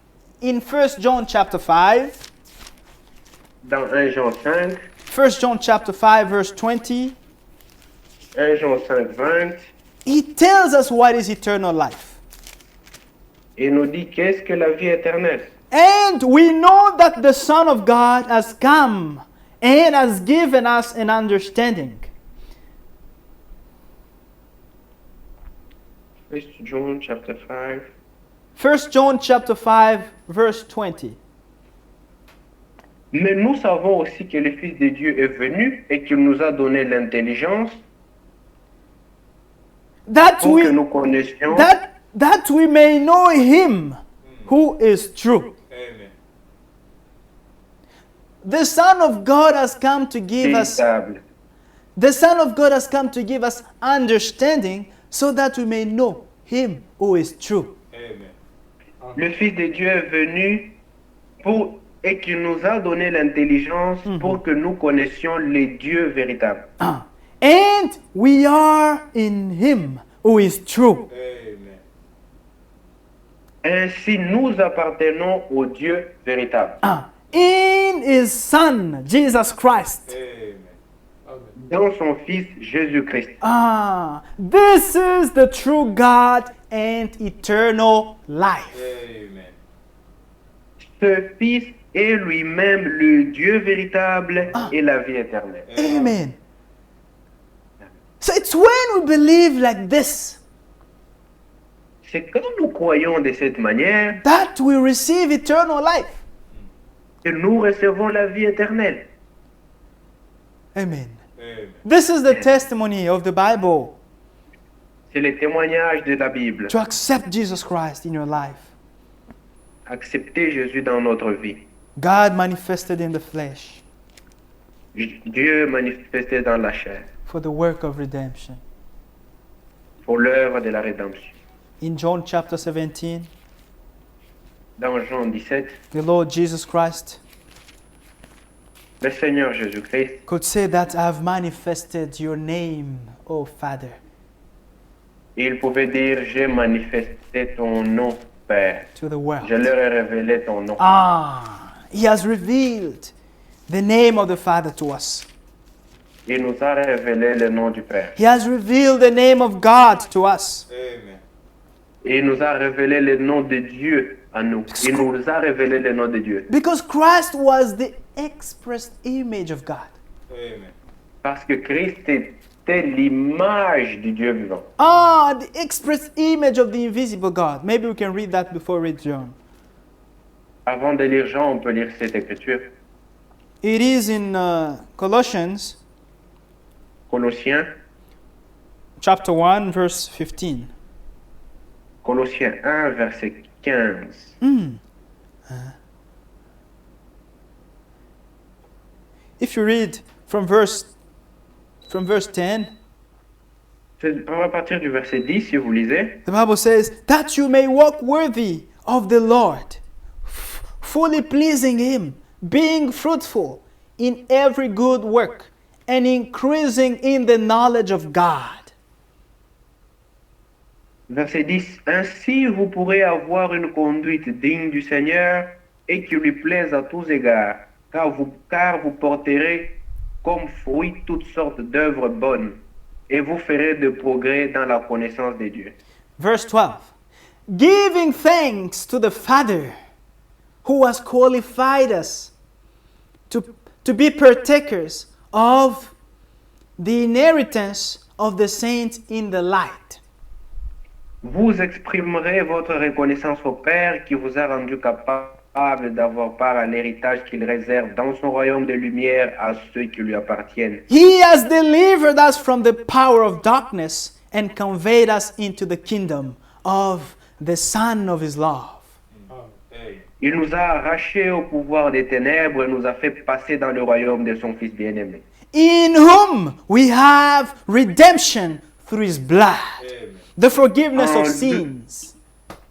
in 1 John chapter 5, dans 1 Jean 5, 1 John chapter 5 verse 20, 1 Jean 5, 20, he tells us what is eternal life. il nous dit qu'est-ce que la vie éternelle. And we know that the Son of God has come and has given us an understanding. 1 John chapter 5, 1 John chapter 5 verse 20. Mais nous savons aussi que le Fils de Dieu est venu et qu'il nous a donné l'intelligence That pour que we nous connaissions that we may know him who is true. Amen. The Son of God has come to give us véritable. the Son of God has come to give us understanding so that we may know him who is true. Amen. Le Fils de Dieu est venu et qui nous a donné l'intelligence pour que nous connaissions le Dieu véritable. And we are in him who is true. Amen. Ainsi, nous appartenons au Dieu véritable. In his Son, Jesus Christ. Amen. Amen. Dans son Fils Jésus-Christ. This is the true God and eternal life. Amen. Ce Fils est lui-même le Dieu véritable et la vie éternelle. Amen. So it's when we believe like this C'est quand nous croyons de cette manière that we receive eternal life. que nous recevons la vie éternelle. Amen. Amen. This is the testimony of the Bible C'est le témoignage de la Bible. to accept Jesus Christ in your life. Accepter Jésus dans notre vie. God manifested in the flesh Dieu manifesté dans la chair for the work of redemption. pour l'œuvre de la rédemption. In John chapter 17, Dans Jean 17, the Lord Jesus Christ le Seigneur Jésus-Christ could say that I have manifested your name oh Father. Il pouvait dire, j'ai manifesté ton nom, Père. To the world. Je leur ai révélé ton nom. He has revealed the name of the Father to us. Il nous a révélé le nom du Père. He has revealed the name of God to us. Amen. Il nous a révélé le nom de Dieu à nous. Il nous a révélé le nom de Dieu. Because Christ was the express image of God. Amen. Parce que Christ était l'image du Dieu vivant. The express image of the invisible God. Maybe we can read that before we read John. Avant de lire Jean, on peut lire cette écriture. It is in Colossians Colossiens, chapter 1, verse 15. Colossiens 1, verset 15. If you read from verse 10, On va partir du verset 10 si vous lisez. the Bible says, that you may walk worthy of the Lord, fully pleasing Him, being fruitful in every good work, and increasing in the knowledge of God. Verset 10. Ainsi vous pourrez avoir une conduite digne du Seigneur et qui lui plaise à tous égards, car vous porterez comme fruit toutes sortes d'œuvres bonnes et vous ferez de progrès dans la connaissance de Dieu. Verse 12. Giving thanks to the Father who has qualified us to be partakers of the inheritance of the saints in the light. Vous exprimerez votre reconnaissance au Père qui vous a rendu capable d'avoir part à l'héritage qu'il réserve dans son royaume de lumière à ceux qui lui appartiennent. He has delivered us from the power of darkness and conveyed us into the kingdom of the Son of His love. Amen. Il nous a arrachés au pouvoir des ténèbres et nous a fait passer dans le royaume de son Fils bien-aimé. In whom we have redemption through His blood, Amen. the forgiveness of Hallelujah. sins.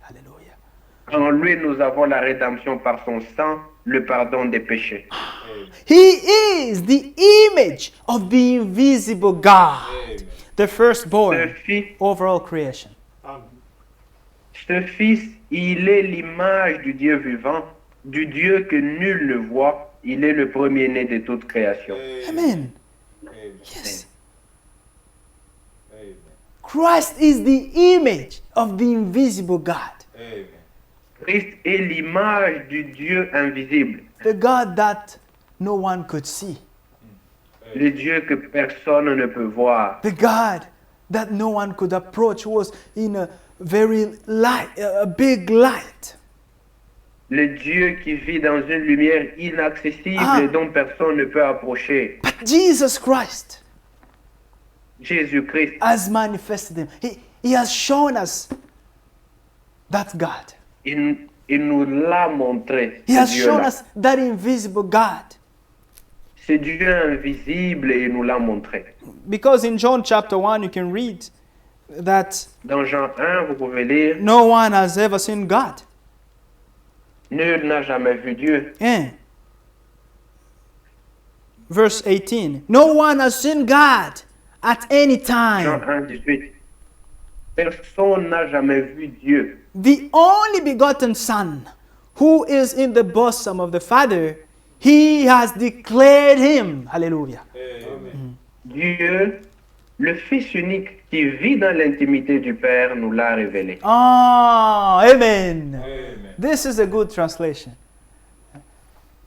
Hallelujah. En lui, nous avons la rédemption par son sang, le pardon des péchés. Amen. He is the image of the invisible God, Amen. the firstborn Ce over all creation. Fils, il est l'image du Dieu vivant, du Dieu que nul ne voit. Il est le premier-né de toute création. Amen. Amen. Yes. Amen. Christ is the image of the invisible God, Amen. Christ est l'image du Dieu invisible, the God that no one could see, le Dieu que personne ne peut voir, the God that no one could approach, who was in a very light, a big light. le Dieu qui vit dans une lumière inaccessible Ah. dont personne ne peut approcher. But Jesus Christ Jésus-Christ, has manifested Him. He has shown us that God. il nous l'a montré, He ce has shown Dieu-là. us that invisible God. Ce Dieu invisible, il nous l'a montré. Because in John chapter 1, you can read that Dans Jean 1, vous pouvez lire, no one has ever seen God. nul n'a jamais vu Dieu. Yeah. Verse 18. No one has seen God at any Jean time. 1, 18. Personne n'a jamais vu Dieu. The only begotten Son, who is in the bosom of the Father, He has declared Him. Hallelujah. Amen. Dieu, le Fils unique qui vit dans l'intimité du Père, nous l'a révélé. Amen. Amen. This is a good translation.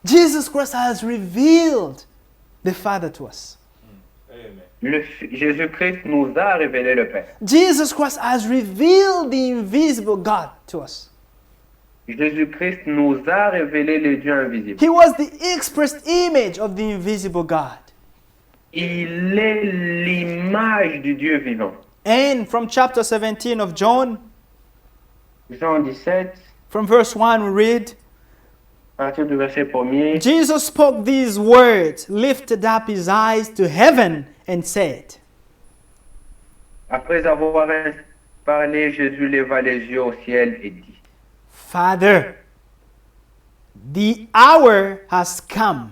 Jesus Christ has revealed the Father to us. Amen. Jésus-Christ nous a révélé le Père. Jesus Christ has revealed the invisible God to us. Jésus-Christ nous a révélé le Dieu invisible. He was the expressed image of the invisible God. Il est l'image du Dieu vivant. And from chapter 17 of John, Jean 17, from verse 1, we read, à partir du verset 1er, Jesus spoke these words, lifted up his eyes to heaven, and said, après avoir parlé, Jésus leva les yeux au ciel et dit, Father, the hour has come.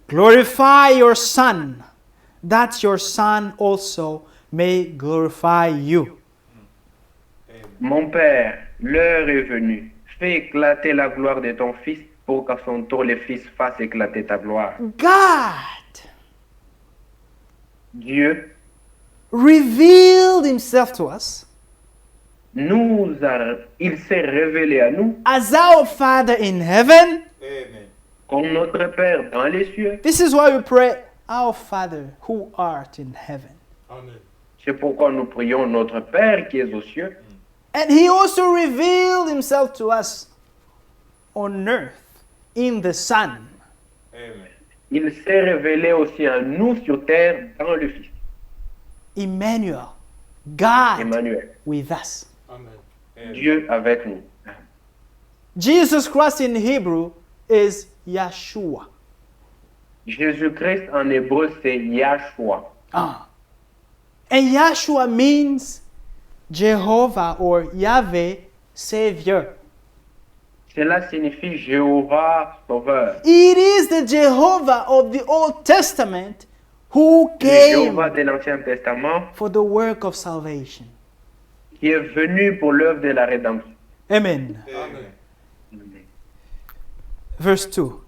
Glorify your Son, that your Son also may glorify you. Amen. Mon Père, l'heure est venue. Fais éclater la gloire de ton Fils pour qu'à son tour le Fils fasse éclater ta gloire. God Dieu revealed himself to us il s'est révélé à nous as our Father in heaven. Amen. comme notre Père dans les cieux. This is why we pray, Our Father who art in heaven. Amen. C'est pourquoi nous prions notre Père qui est aux cieux. And he also revealed himself to us on earth in the Son. Amen. Il s'est révélé aussi à nous sur terre dans le Fils, Emmanuel, God Emmanuel, with us. Amen. Amen. Dieu avec nous. Jesus Christ in Hebrew is Yeshua. Jésus-Christ en hébreu c'est Yahshua. And Yeshua means Jehovah or Yahweh Savior. Cela signifie Jéhovah Sauveur. It is the Jehovah of the Old Testament who Le came Jéhovah de l'Ancien Testament for the work of salvation. qui est venu pour l'œuvre de la rédemption. Amen. Amen. Verse 2.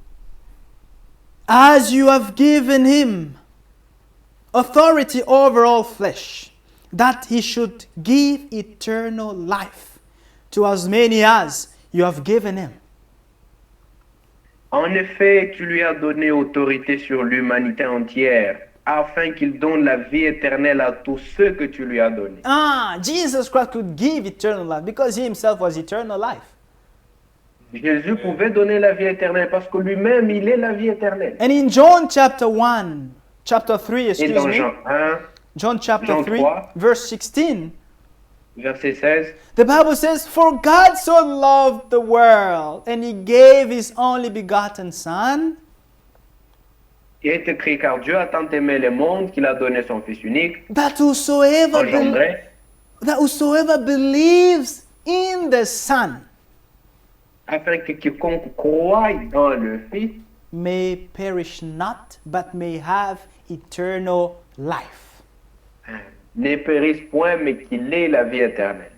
As you have given him authority over all flesh, that he should give eternal life to as many as you have given him. En effet, tu lui as donné autorité sur l'humanité entière, afin qu'il donne la vie éternelle à tous ceux que tu lui as donnés. Jesus Christ could give eternal life because he himself was eternal life. Jésus pouvait donner la vie éternelle parce que lui-même, il est la vie éternelle. And in John chapter 3, Et excuse dans me, Jean 1, John chapter Jean 3, 3, verse 16, verset 16, the Bible says, For God so loved the world, and he gave his only begotten Son, il est écrit car Dieu a tant aimé le monde qu'il a donné son Fils unique, that whosoever believes in the Son afin que quiconque croie dans le Fils may perish not, but may have eternal life. ne périsse point, mais qu'il ait la vie éternelle.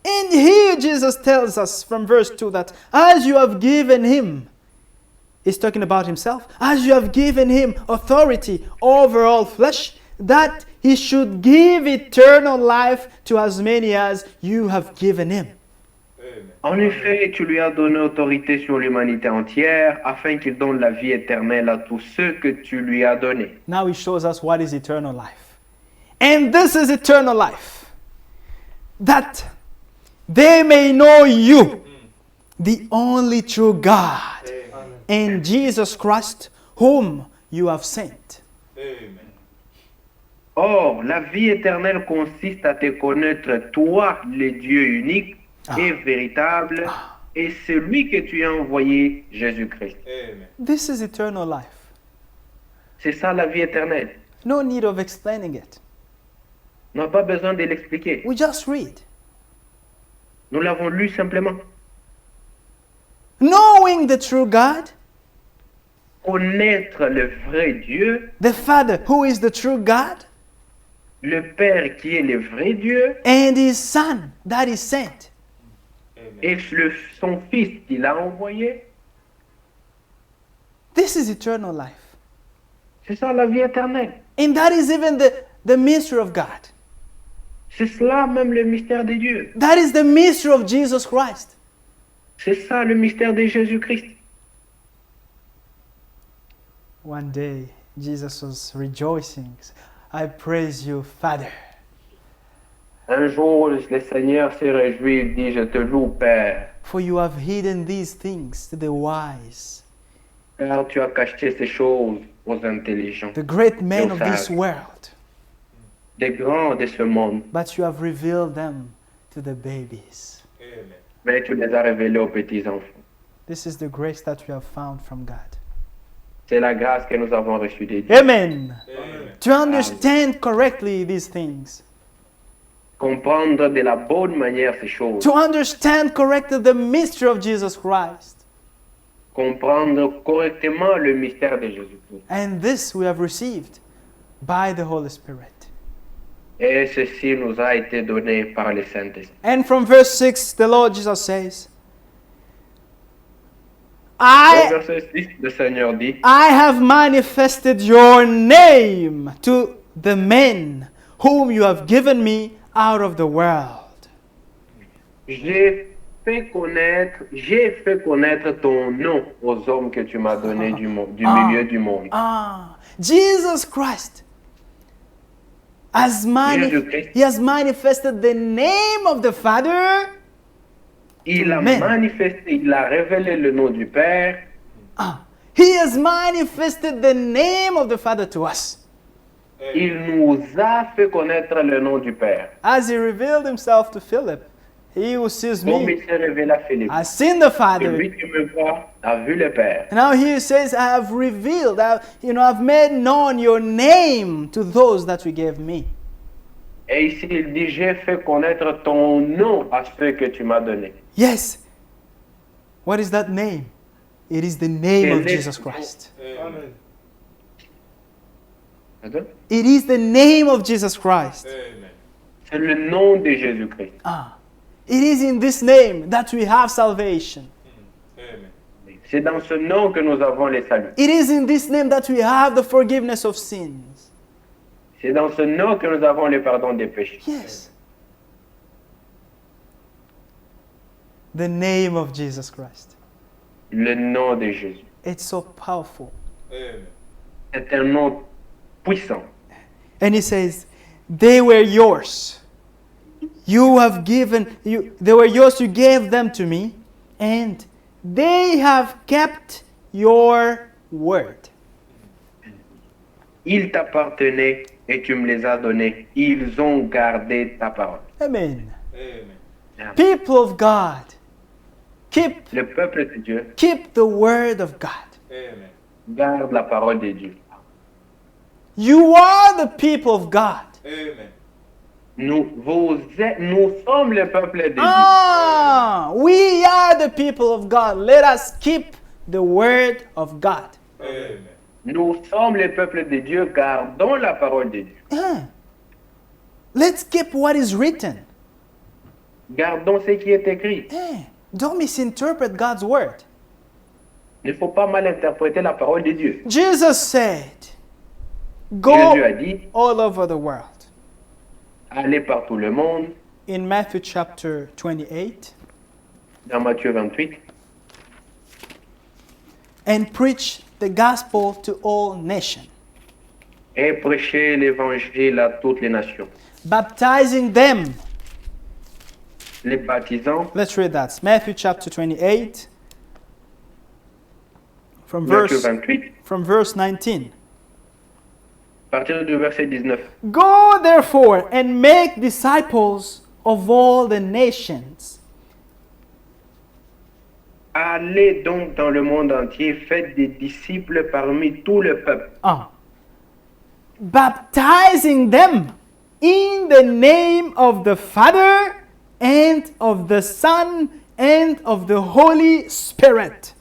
And here Jesus tells us from verse 2 that as you have given him, he's talking about himself, as you have given him authority over all flesh, that he should give eternal life to as many as you have given him. Amen. En effet, tu lui as donné autorité sur l'humanité entière, afin qu'il donne la vie éternelle à tous ceux que tu lui as donnés. Now he shows us what is eternal life. And this is eternal life, that they may know you, the only true God, Amen. and Jesus Christ, whom you have sent. Amen. Or, la vie éternelle consiste à te connaître, toi, le Dieu unique et véritable, et celui que tu as envoyé, Jésus-Christ. Amen. This is eternal life. C'est ça la vie éternelle. No need of explaining it. On n'a pas besoin de l'expliquer. We just read. Nous l'avons lu simplement. Knowing the true God, Connaître le vrai Dieu, the Father who is the true God, le Père qui est le vrai Dieu, and his Son that is sent. Amen. et son Fils qu'il a envoyé. This is eternal life. C'est ça la vie éternelle. And that is even the mystery of God. C'est cela même le mystère de Dieu. That is the mystery of Jesus Christ. C'est ça le mystère de Jésus-Christ. One day, Jesus was rejoicing. I praise you, Father. Un jour, le Seigneur s'est réjoui, il dit, je te loue, Père, For you have hidden these things to the wise, car tu as caché ces choses aux intelligents, the great men Aux of this sages. world, des grands de ce monde, but you have revealed them to the babies. Amen. mais tu les as révélés aux petits-enfants. This is the grace that we have found from God. C'est la grâce que nous avons reçue de Dieu. Amen. Amen. To understand correctly these things, Comprendre de la bonne manière ces choses. to understand correctly the mystery of Jesus Christ. Comprendre correctement le mystère de Jésus-Christ. And this we have received by the Holy Spirit. Et ceci nous a été donné par le Saint-Esprit. And from verse 6, the Lord Jesus says, Au I verset 6, le Seigneur dit, have manifested your name to the men whom you have given me out of the world. j'ai fait connaître ton nom aux hommes que tu m'as donnés du milieu du monde. Jesus Christ Jésus-Christ. he has manifested the name of the Father. Il a Amen. manifesté, il a révélé le nom du Père. He has manifested the name of the Father to us. Il nous a fait connaître le nom du Père. As he revealed himself to Philip, he who sees Comme me il s'est révélé à Philippe. has seen the Father. Celui qui me voit a vu le Père. Now he says, I have revealed, I've made known your name to those that you gave me. Et ici, il dit, j'ai fait connaître ton nom à ceux que tu m'as donné. Yes. What is that name? It is the name of Quel est Jesus ce nom? Christ. Amen. Pardon? It is the name of Jesus Christ. Amen. C'est le nom de Jésus-Christ. It is in this name that we have salvation. Amen. C'est dans ce nom que nous avons les saluts. It is in this name that we have the forgiveness of sins. C'est dans ce nom que nous avons le pardon des péchés. Yes. The name of Jesus Christ. Le nom de Jésus. It's so powerful. Amen. C'est un nom puissant. And he says, they were yours. You have given, they were yours, you gave them to me, and they have kept your word. Ils t'appartenaient et tu me les as donnés. Ils ont gardé ta parole. Amen. Amen. People of God, keep Le peuple de Dieu the word of God. Amen. garde la parole de Dieu. You are the people of God. Amen. Nous sommes le peuple de Dieu. We are the people of God. Let us keep the word of God. Amen. Nous sommes le peuple de Dieu, gardons la parole de Dieu. Let's keep what is written. Gardons ce qui est écrit. Don't misinterpret God's word. Il ne faut pas mal interpréter la parole de Dieu. Jesus said, Jésus go a dit, all over the world. allez par tout le monde, In Matthew chapter 28, dans Matthieu 28, and preach the gospel to all nations, et prêchez l'évangile à toutes les nations. baptizing them. Les baptisants, Let's read that. Matthew chapter 28, from Matthieu verse 28, 19. à partir du verset 19. Go therefore and make disciples of all the nations, Allez donc dans le monde entier, faites des disciples parmi tout le peuple, baptizing them in the name of the Father and of the Son and of the Holy Spirit.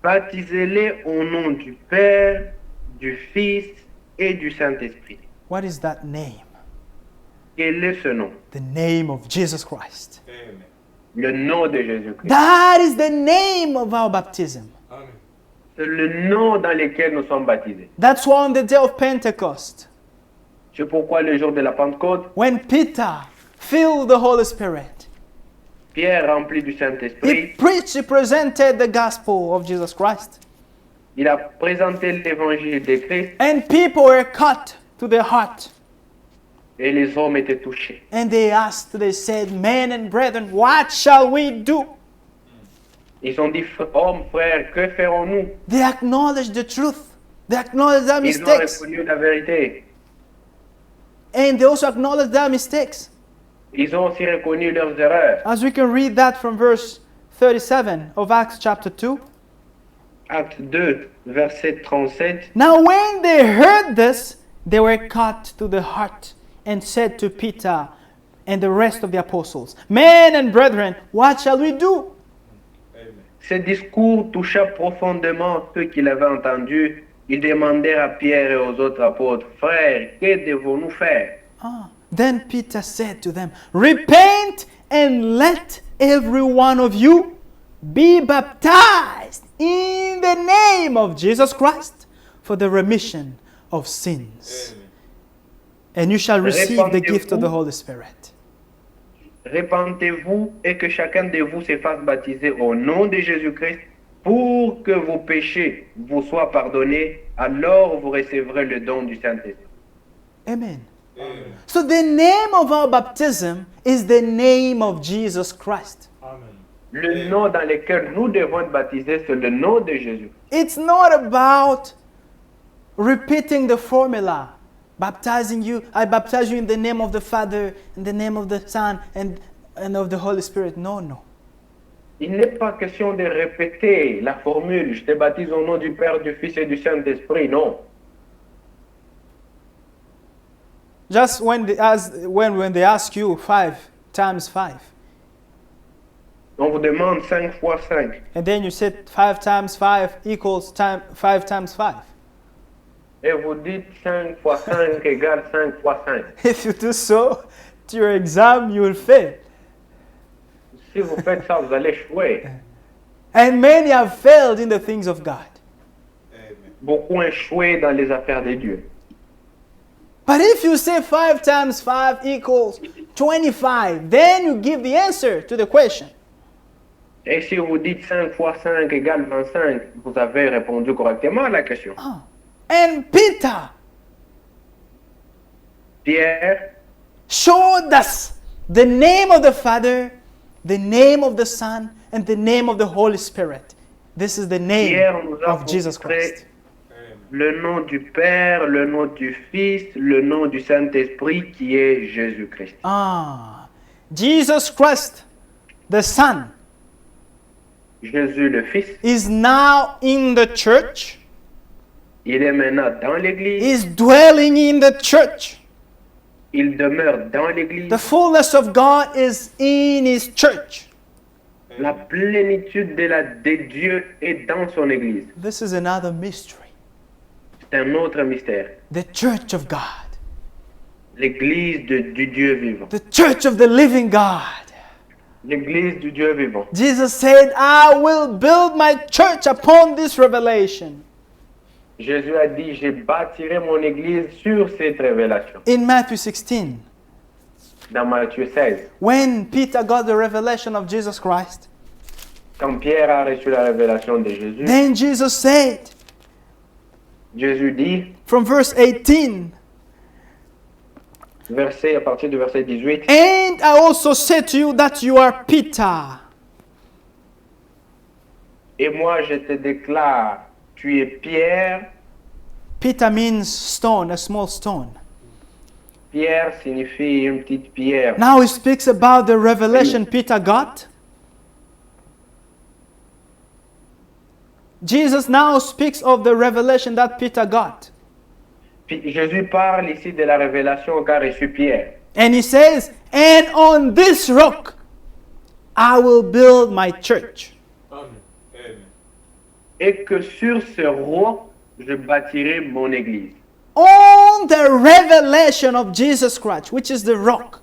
baptisez-les au nom du Père, du Fils et du Saint-Esprit. What is that name? Quel est ce nom? The name of Jesus Christ. Amen. Le nom de Jésus-Christ. That is the name of our baptism. Amen. C'est le nom dans lequel nous sommes baptisés. That's why on the day of Pentecost, C'est pourquoi le jour de la Pentecôte, when Peter filled the Holy Spirit, Pierre, rempli du he Saint-Esprit, preached, he presented the gospel of Jesus Christ. il a présenté l'évangile de Christ And people were cut to their heart. et les hommes étaient touchés. And they said, men and brethren, what shall we do? Ils ont dit, hommes, frères, que ferons-nous? They acknowledged the truth. They acknowledged their Ils ont mistakes. reconnu la vérité. And they also acknowledged their mistakes. Ils ont aussi reconnu leurs erreurs. As we can read that from verse 37 of Acts chapter 2. Acte 2, verset 37. Now when they heard this, they were cut to the heart and said to Peter and the rest of the apostles, men and brethren, what shall we do? Amen. Ce discours toucha profondément ceux qui l'avaient entendu Ils demandèrent à Pierre et aux autres apôtres, frères, que devons-nous faire? Then Peter said to them, repent and let every one of you be baptized in the name of Jesus Christ for the remission of sins. Amen. And you shall receive the gift of the Holy Spirit. Repentez-vous et que chacun de vous se fasse baptiser au nom de Jésus-Christ pour que vos péchés vous soient pardonnés. Alors vous recevrez le don du Saint-Esprit. Amen. Amen. So the name of our baptism is the name of Jesus Christ. Amen. Le nom dans lequel nous devons être baptisés, c'est le nom de Jésus. It's not about repeating the formula. Baptizing you, I baptize you in the name of the Father, in the name of the Son, and of the Holy Spirit. No, no. Il n'est pas question de répéter la formule, je te baptise au nom du Père, du Fils et du Saint-Esprit, non. Just when they ask you 5 times 5, On vous demande 5 fois 5. and then you said 5 times 5 equals 5 times 5. Et vous dites 5 fois 5 égale 5 fois 5. If you do so, to your exam you will fail. Si vous faites ça, vous allez échouer. And many have failed in the things of God. Amen. Beaucoup échoué dans les affaires de Dieu. But if you say 5 times 5 equals 25, then you give the answer to the question. Et si vous dites 5 fois 5 égale 25, vous avez répondu correctement à la question. And Peter Pierre showed us the name of the Father, the name of the Son, and the name of the Holy Spirit. This is the name Pierre nous a of Jesus montré Christ. Amen. le nom du Père, le nom du Fils, le nom du Saint-Esprit qui est Jésus-Christ. Jesus Christ, the Son, Jésus le Fils, is now in the church, il est maintenant dans l'Église, is dwelling in the church. il demeure dans l'Église. The fullness of God is in His church. La plénitude de Dieu est dans son Église. This is another mystery. C'est un autre mystère. The church of God, L'Église du Dieu vivant. the church of the living God. L'Église du Dieu vivant. Jesus said, I will build my church upon this revelation. Jésus a dit, je bâtirai mon Église sur cette révélation. In Matthew 16, Dans Matthieu 16, when Peter got the revelation of Jesus Christ, quand Pierre a reçu la révélation de Jésus, then Jesus said, Jésus dit, from verse 18, à partir du verset 18, and I also said to you that you are Peter. et moi je te déclare, tu es Pierre. Peter means stone, a small stone. Pierre signifie une petite pierre. Now he speaks about the revelation Peter got. Jesus now speaks of the revelation that Peter got. Puis Jésus parle ici de la révélation qu'a reçue Pierre. And he says, and on this rock I will build my church. Amen. Amen. Et que sur ce roc, je bâtirai mon église. On the revelation of Jesus Christ, which is the rock.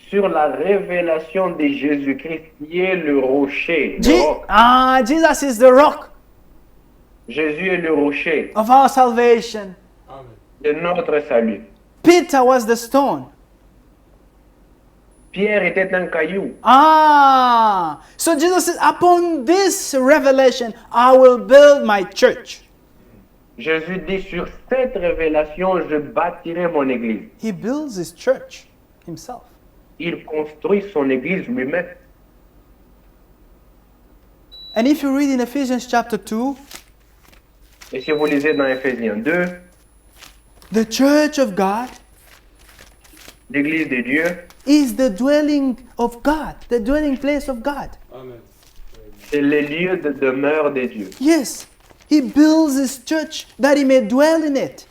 Sur la révélation de Jésus-Christ, qui est le rocher, le roc. Jesus is the rock Jésus est le rocher of our salvation. Amen. de notre salut. Peter was the stone. Pierre était un caillou. So Jesus says, upon this revelation, I will build my church. Jésus dit, sur cette révélation, je bâtirai mon église. He builds his church himself. Il construit son église lui-même. And if you read in Ephesians chapter 2, Et si vous lisez dans Éphésiens 2, the church of God l'église de Dieu, is the dwelling of God, the dwelling place of God. Amen. c'est le lieu de demeure de Dieu. Yes, he builds his church that he may dwell in it.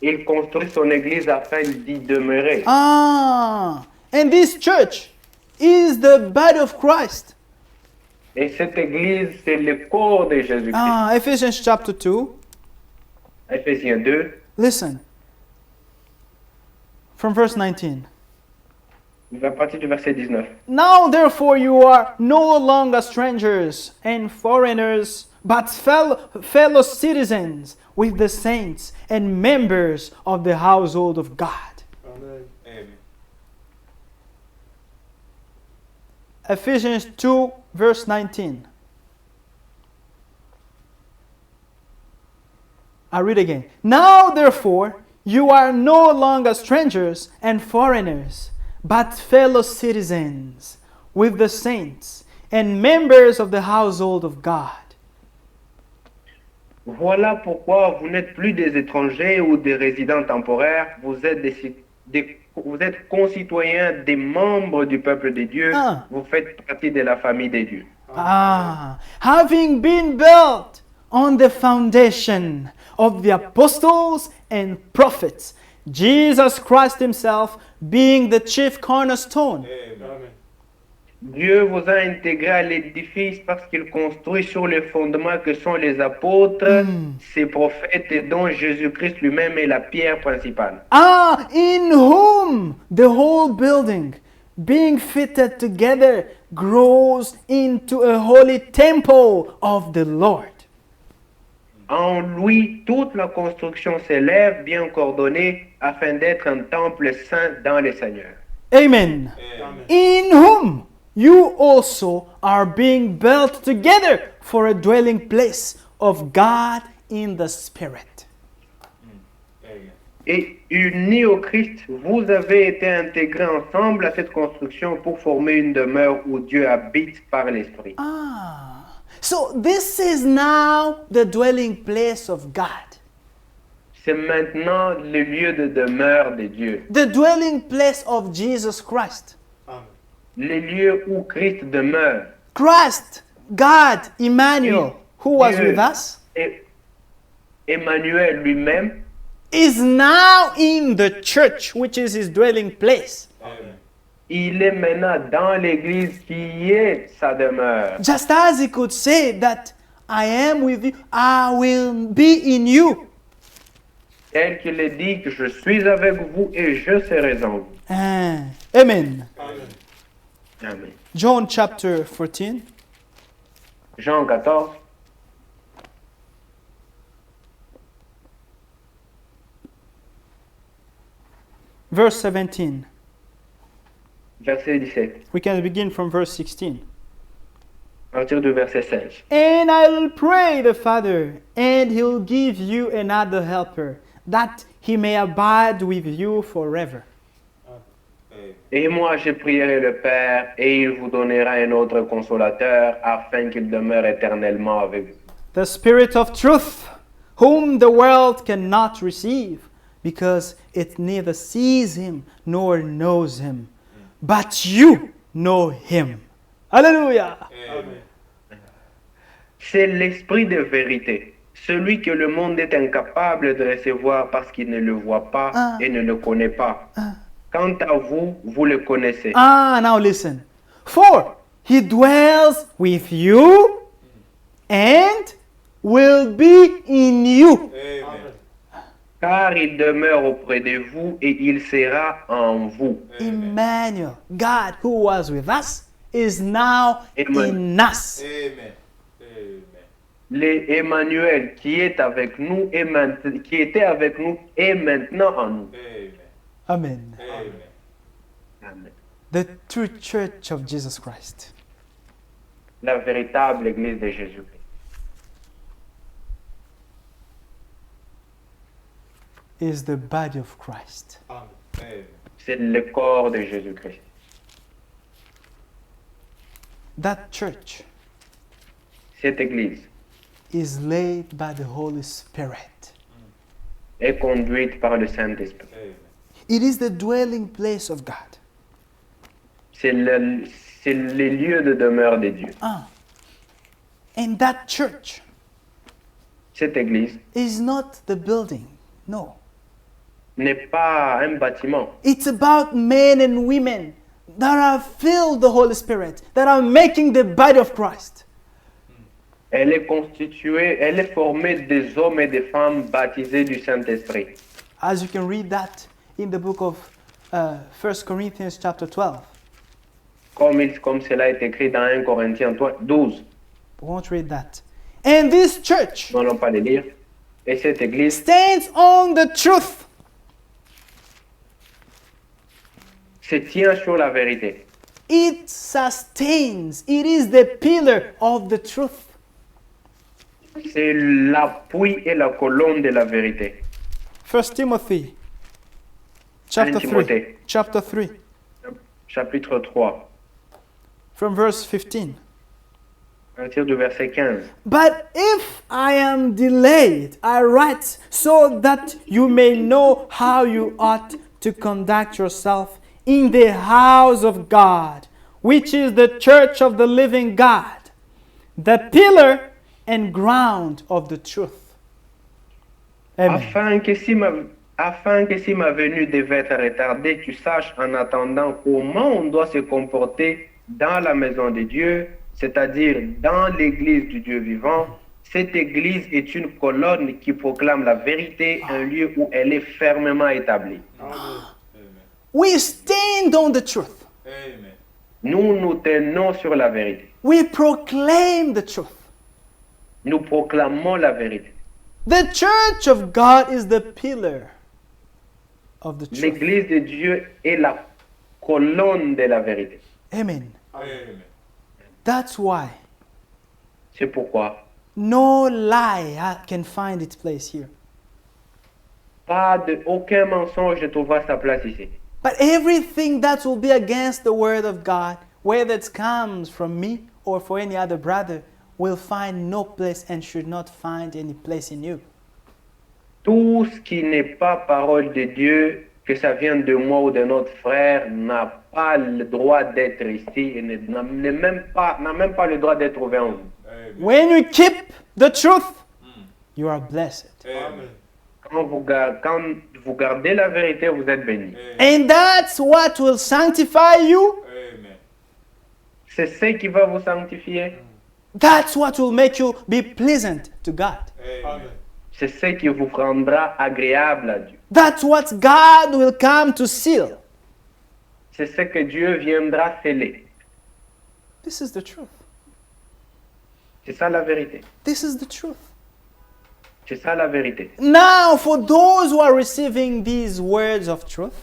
Il construit son église afin d'y demeurer. And this church is the body of Christ. Et cette église, c'est le corps de Jésus-Christ. Ephesians chapter 2. Éphésiens 2, Listen. From verse 19. à partir du verset 19. Now therefore you are no longer strangers and foreigners, but fellow citizens with the saints and members of the household of God. Amen. Ephesians 2 verse 19. I read again. Now therefore you are no longer strangers and foreigners, but fellow citizens with the saints and members of the household of God. Voilà pourquoi vous n'êtes plus des étrangers ou des résidents temporaires, vous êtes vous êtes concitoyens des membres du peuple de Dieu, Ah. vous faites partie de la famille de Dieu. Having been built on the foundation of the apostles and prophets, Jesus Christ himself being the chief cornerstone. Amen. Dieu vous a intégré à l'édifice parce qu'il construit sur les fondements que sont les apôtres, ses prophètes et dont Jésus-Christ lui-même est la pierre principale. In whom the whole building, being fitted together, grows into a holy temple of the Lord. En lui, toute la construction s'élève, bien coordonnée, afin d'être un temple saint dans le Seigneur. Amen. Amen. In whom you also are being built together for a dwelling place of God in the Spirit. Amen. Et unis au Christ, vous avez été intégrés ensemble à cette construction pour former une demeure où Dieu habite par l'Esprit. So this is now the dwelling place of God. C'est maintenant le lieu de demeure de Dieu, The dwelling place of Jesus Christ. Amen. le lieu où Christ demeure. Christ, God, Emmanuel, who was Dieu with us, et Emmanuel lui-même is now in the church, which is his dwelling place. Amen. il est maintenant dans l'église qui est sa demeure. Just as he could say that I am with you, I will be in you. Tel qu'il est dit que je suis avec vous et je serai en vous. Amen. Amen. Amen. John chapter 14. Jean 14, Verse 17. verset 17, We can begin from verse 16. à partir du verset 16. And I will pray the Father, and he will give you another helper, that he may abide with you forever. Amen. Et moi je prierai le Père, et il vous donnera un autre consolateur, afin qu'il demeure éternellement avec vous. The Spirit of truth, whom the world cannot receive, because it neither sees him nor knows him. But you know him. Hallelujah. Amen. C'est l'esprit de vérité, celui que le monde est incapable de recevoir parce qu'il ne le voit pas et ne le connaît pas. Quant à vous, vous le connaissez. Now listen. For he dwells with you and will be in you. Amen. Car il demeure auprès de vous et il sera en vous. Emmanuel, God who was with us, is now Amen. in us. Amen. Amen. L'Emmanuel qui est avec nous et qui était avec nous est maintenant en nous. Amen. Amen. Amen. Amen. The true church of Jesus Christ La véritable Église de Jésus-Christ. is the body of Christ. Amen. Amen. C'est le corps de Jésus-Christ. That church Cette Église is led by the Holy Spirit. est conduite par le Saint-Esprit. Amen. It is the dwelling place of God. C'est le lieu de demeure de Dieu. And that church Cette Église is not the building. No. n'est pas un bâtiment. It's about men and women that are filled with the Holy Spirit, that are making the body of Christ. Elle est constituée, elle est formée des hommes et des femmes baptisés du Saint-Esprit. As you can read that in the book of 1 Corinthians chapter 12. Comme cela est écrit dans 1 Corinthiens 12. We won't read that. And this church Nous n'allons pas les lire. Et cette église stands on the truth. se tient sur la vérité. It sustains. It is the pillar of the truth. C'est l'appui et la colonne de la vérité. 1 Timothy chapter 3. Timothée. Chapter 3 Chapitre 3, from verse 15. à partir du verset 15. But if I am delayed, I write so that you may know how you ought to conduct yourself in the house of God, which is the church of the living God, the pillar and ground of the truth. Amen. Afin que si ma venue devait être retardée, tu saches en attendant comment on doit se comporter dans la maison de Dieu, c'est-à-dire dans l'église du Dieu vivant. Cette église est une colonne qui proclame la vérité, un lieu où elle est fermement établie. We stand on the truth. Amen. Nous nous tenons sur la vérité. We proclaim the truth. Nous proclamons la vérité. The church of God is the pillar of the truth. L'église de Dieu est la colonne de la vérité. Amen. Amen. That's why C'est pourquoi no lie can find its place here. aucun mensonge ne trouvera sa place ici. But everything that will be against the word of God, whether it comes from me or for any other brother, will find no place and should not find any place in you. Tout ce qui n'est pas parole de Dieu, que ça vienne de moi ou de notre frère, n'a pas le droit d'être ici et n'a même pas le droit d'être ouvert en vous. Amen. When you keep the truth, you are blessed. Amen. Quand vous gardez la vérité, vous êtes bénis. And that's what will sanctify you. Amen. C'est ce qui va vous sanctifier. That's what will make you be pleasant to God. Amen. C'est ce qui vous rendra agréable à Dieu. That's what God will come to seal. C'est ce que Dieu viendra sceller. This is the truth. C'est ça la vérité. This is the truth. C'est ça la vérité. Now, for those who are receiving these words of truth,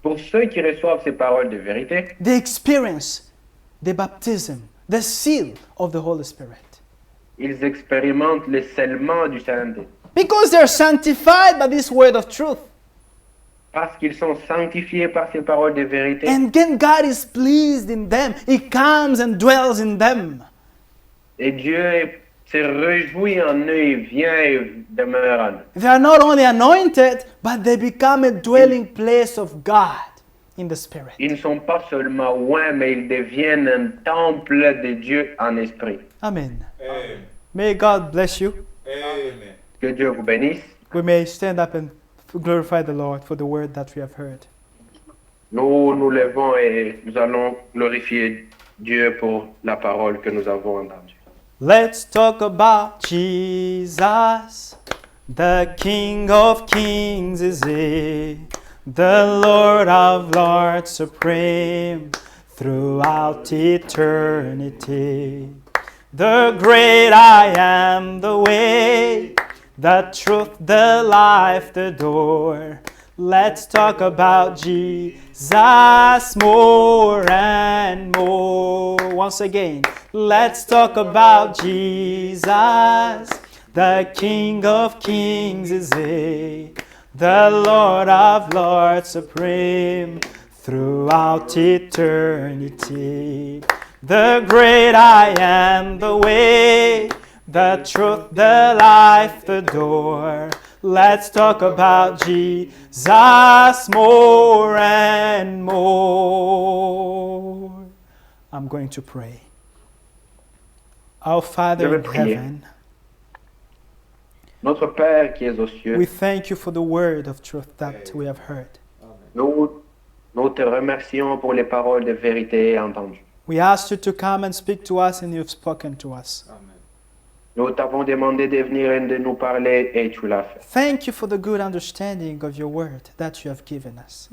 Pour ceux qui reçoivent ces paroles de vérité, they experience the baptism, the seal of the Holy Spirit. ils expérimentent le scellement du Saint-Esprit. Because they're sanctified by this word of truth. Parce qu'ils sont sanctifiés par ces paroles de vérité. And then God is pleased in them. He comes and dwells in them. Et Dieu se réjouit en eux et vient et demeure en eux. They are not only anointed, but they become a dwelling place of God in the Spirit. Ils ne sont pas seulement loin, mais ils deviennent un temple de Dieu en esprit. Amen. Amen. May God bless you. Amen. Que Dieu vous bénisse. We may stand up and glorify the Lord for the word that we have heard. Nous nous levons et nous allons glorifier Dieu pour la parole que nous avons entendue. Let's talk about Jesus. The King of Kings is He, the Lord of Lords supreme throughout eternity. The great I am, the way, the truth, the life, the door. Let's talk about Jesus more and more. Once again, let's talk about Jesus. The King of Kings is He, the Lord of Lords supreme throughout eternity. The great I am, the way, the truth, the life, the door. Let's talk about Jesus more and more. I'm going to pray. Our Father Je vais in prier. heaven, Notre Père qui es aux cieux, we thank you for the word of truth that we have heard. nous Nous te remercions pour les paroles de vérité entendues. We asked you to come and speak to us, and you've spoken to us. Amen. Nous t'avons demandé de venir et de nous parler et tu l'as fait. Thank you for the good understanding of your word that you have given us.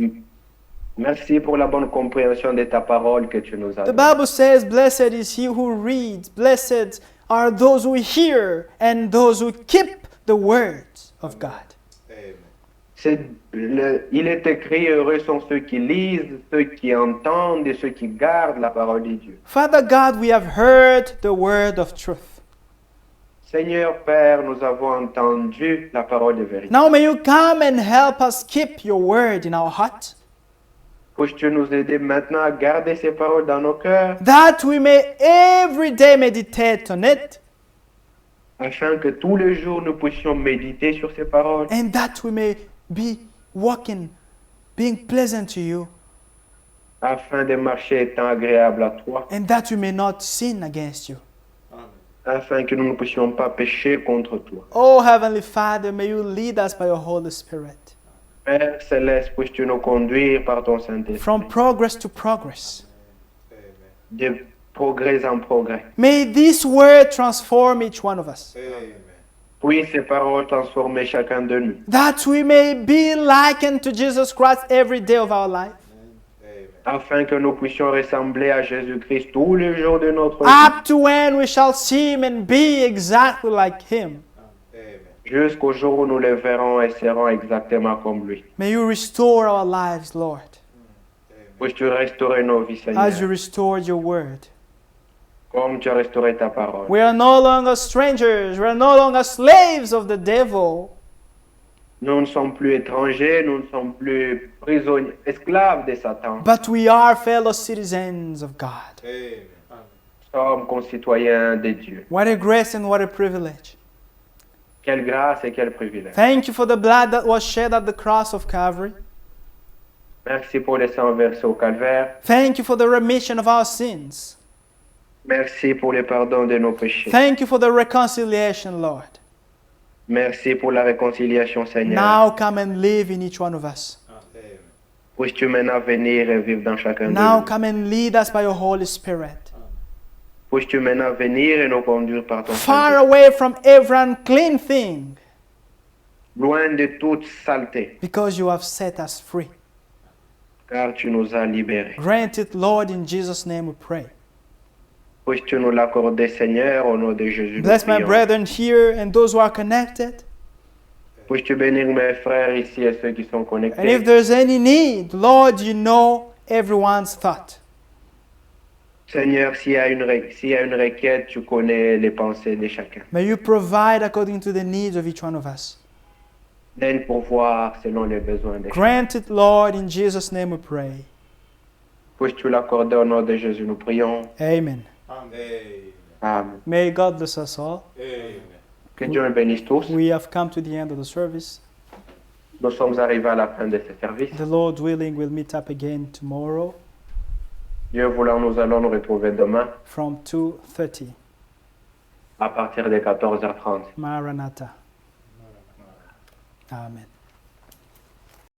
Merci pour la bonne compréhension de ta parole que tu nous as The donnée. Bible says, "Blessed is he who reads, blessed are those who hear, and those who keep the words of God." Amen. Il est écrit, heureux sont ceux qui lisent, ceux qui entendent et ceux qui gardent la parole de Dieu. Father God, we have heard the word of truth. Seigneur Père, nous avons entendu la parole de vérité. Now may you come and help us keep your word in our heart, Puisses-tu nous aider maintenant à garder ces paroles dans nos cœurs, that we may every day meditate on it, afin que tous les jours nous puissions méditer sur ces paroles, and that we may be walking, being pleasant to you, afin de marcher étant agréable à toi, and that we may not sin against you. Amen. afin que nous ne puissions pas pécher contre toi. Oh, Heavenly Father, may you lead us by your Holy Spirit Père Céleste, puisses-tu nous conduire par ton Saint-Esprit, from progress to progress. Amen. de progrès en progrès. May this word transform each one of us, Amen. Puis ces paroles transformer chacun de nous, that we may be likened to Jesus Christ every day of our life, Amen. afin que nous puissions ressembler à Jésus-Christ tous les jours de notre vie, up to when we shall see him and be exactly like him. Amen. jusqu'au jour où nous le verrons et serons exactement comme lui. May you restore our lives, Lord, Puisses-tu restaurer nos vies, Seigneur, as you restored your word. comme tu as restauré ta parole. We are no longer strangers. We are no longer slaves of the devil. Nous ne sommes plus étrangers, nous ne sommes plus prisonniers, esclaves de Satan. But we are fellow citizens of God. Amen. Nous sommes concitoyens de Dieu. What a grace and what a privilege. Quelle grâce et quel privilège. Thank you for the blood that was shed at the cross of Calvary. Merci pour le sang versé au calvaire. Thank you for the remission of our sins. Merci pour le pardon de nos péchés. Thank you for the reconciliation, Lord. Merci pour la réconciliation, Seigneur. Now come and live in each one of us. Amen. Puisses-tu maintenant venir et vivre dans chacun de Now nous. come and lead us by your Holy Spirit. Puisses-tu maintenant venir et nous conduire par ton Far Saint-Esprit. away from every unclean thing, Loin de toute saleté, because you have set us free. car tu nous as libérés. Grant it, Lord, in Jesus' name we pray. Puisses-tu nous l'accorder, Seigneur, au nom de Jésus. nous Bless my prions. brethren here and those who are connected. Puisses-tu bénir mes frères ici et ceux qui sont And if connectés. there's any need, Lord, you know everyone's thought. Seigneur, s'il y a une requête, tu connais les pensées de chacun. May you provide according to the needs of each one of us. Donne pouvoir selon les besoins de chacun. Grant it, Lord, in Jesus' name we pray. Puisses-tu l'accorder au nom de Jésus, nous prions. Amen. Amen. Amen. May God bless us all. Amen. Que Dieu nous bénisse tous. We have come to the end of the service. Nous sommes arrivés à la fin de ce service. The Lord willing, we'll meet up again tomorrow Dieu voulant, nous allons nous retrouver demain from 2:30. à partir de 14h30. Maranatha. Amen.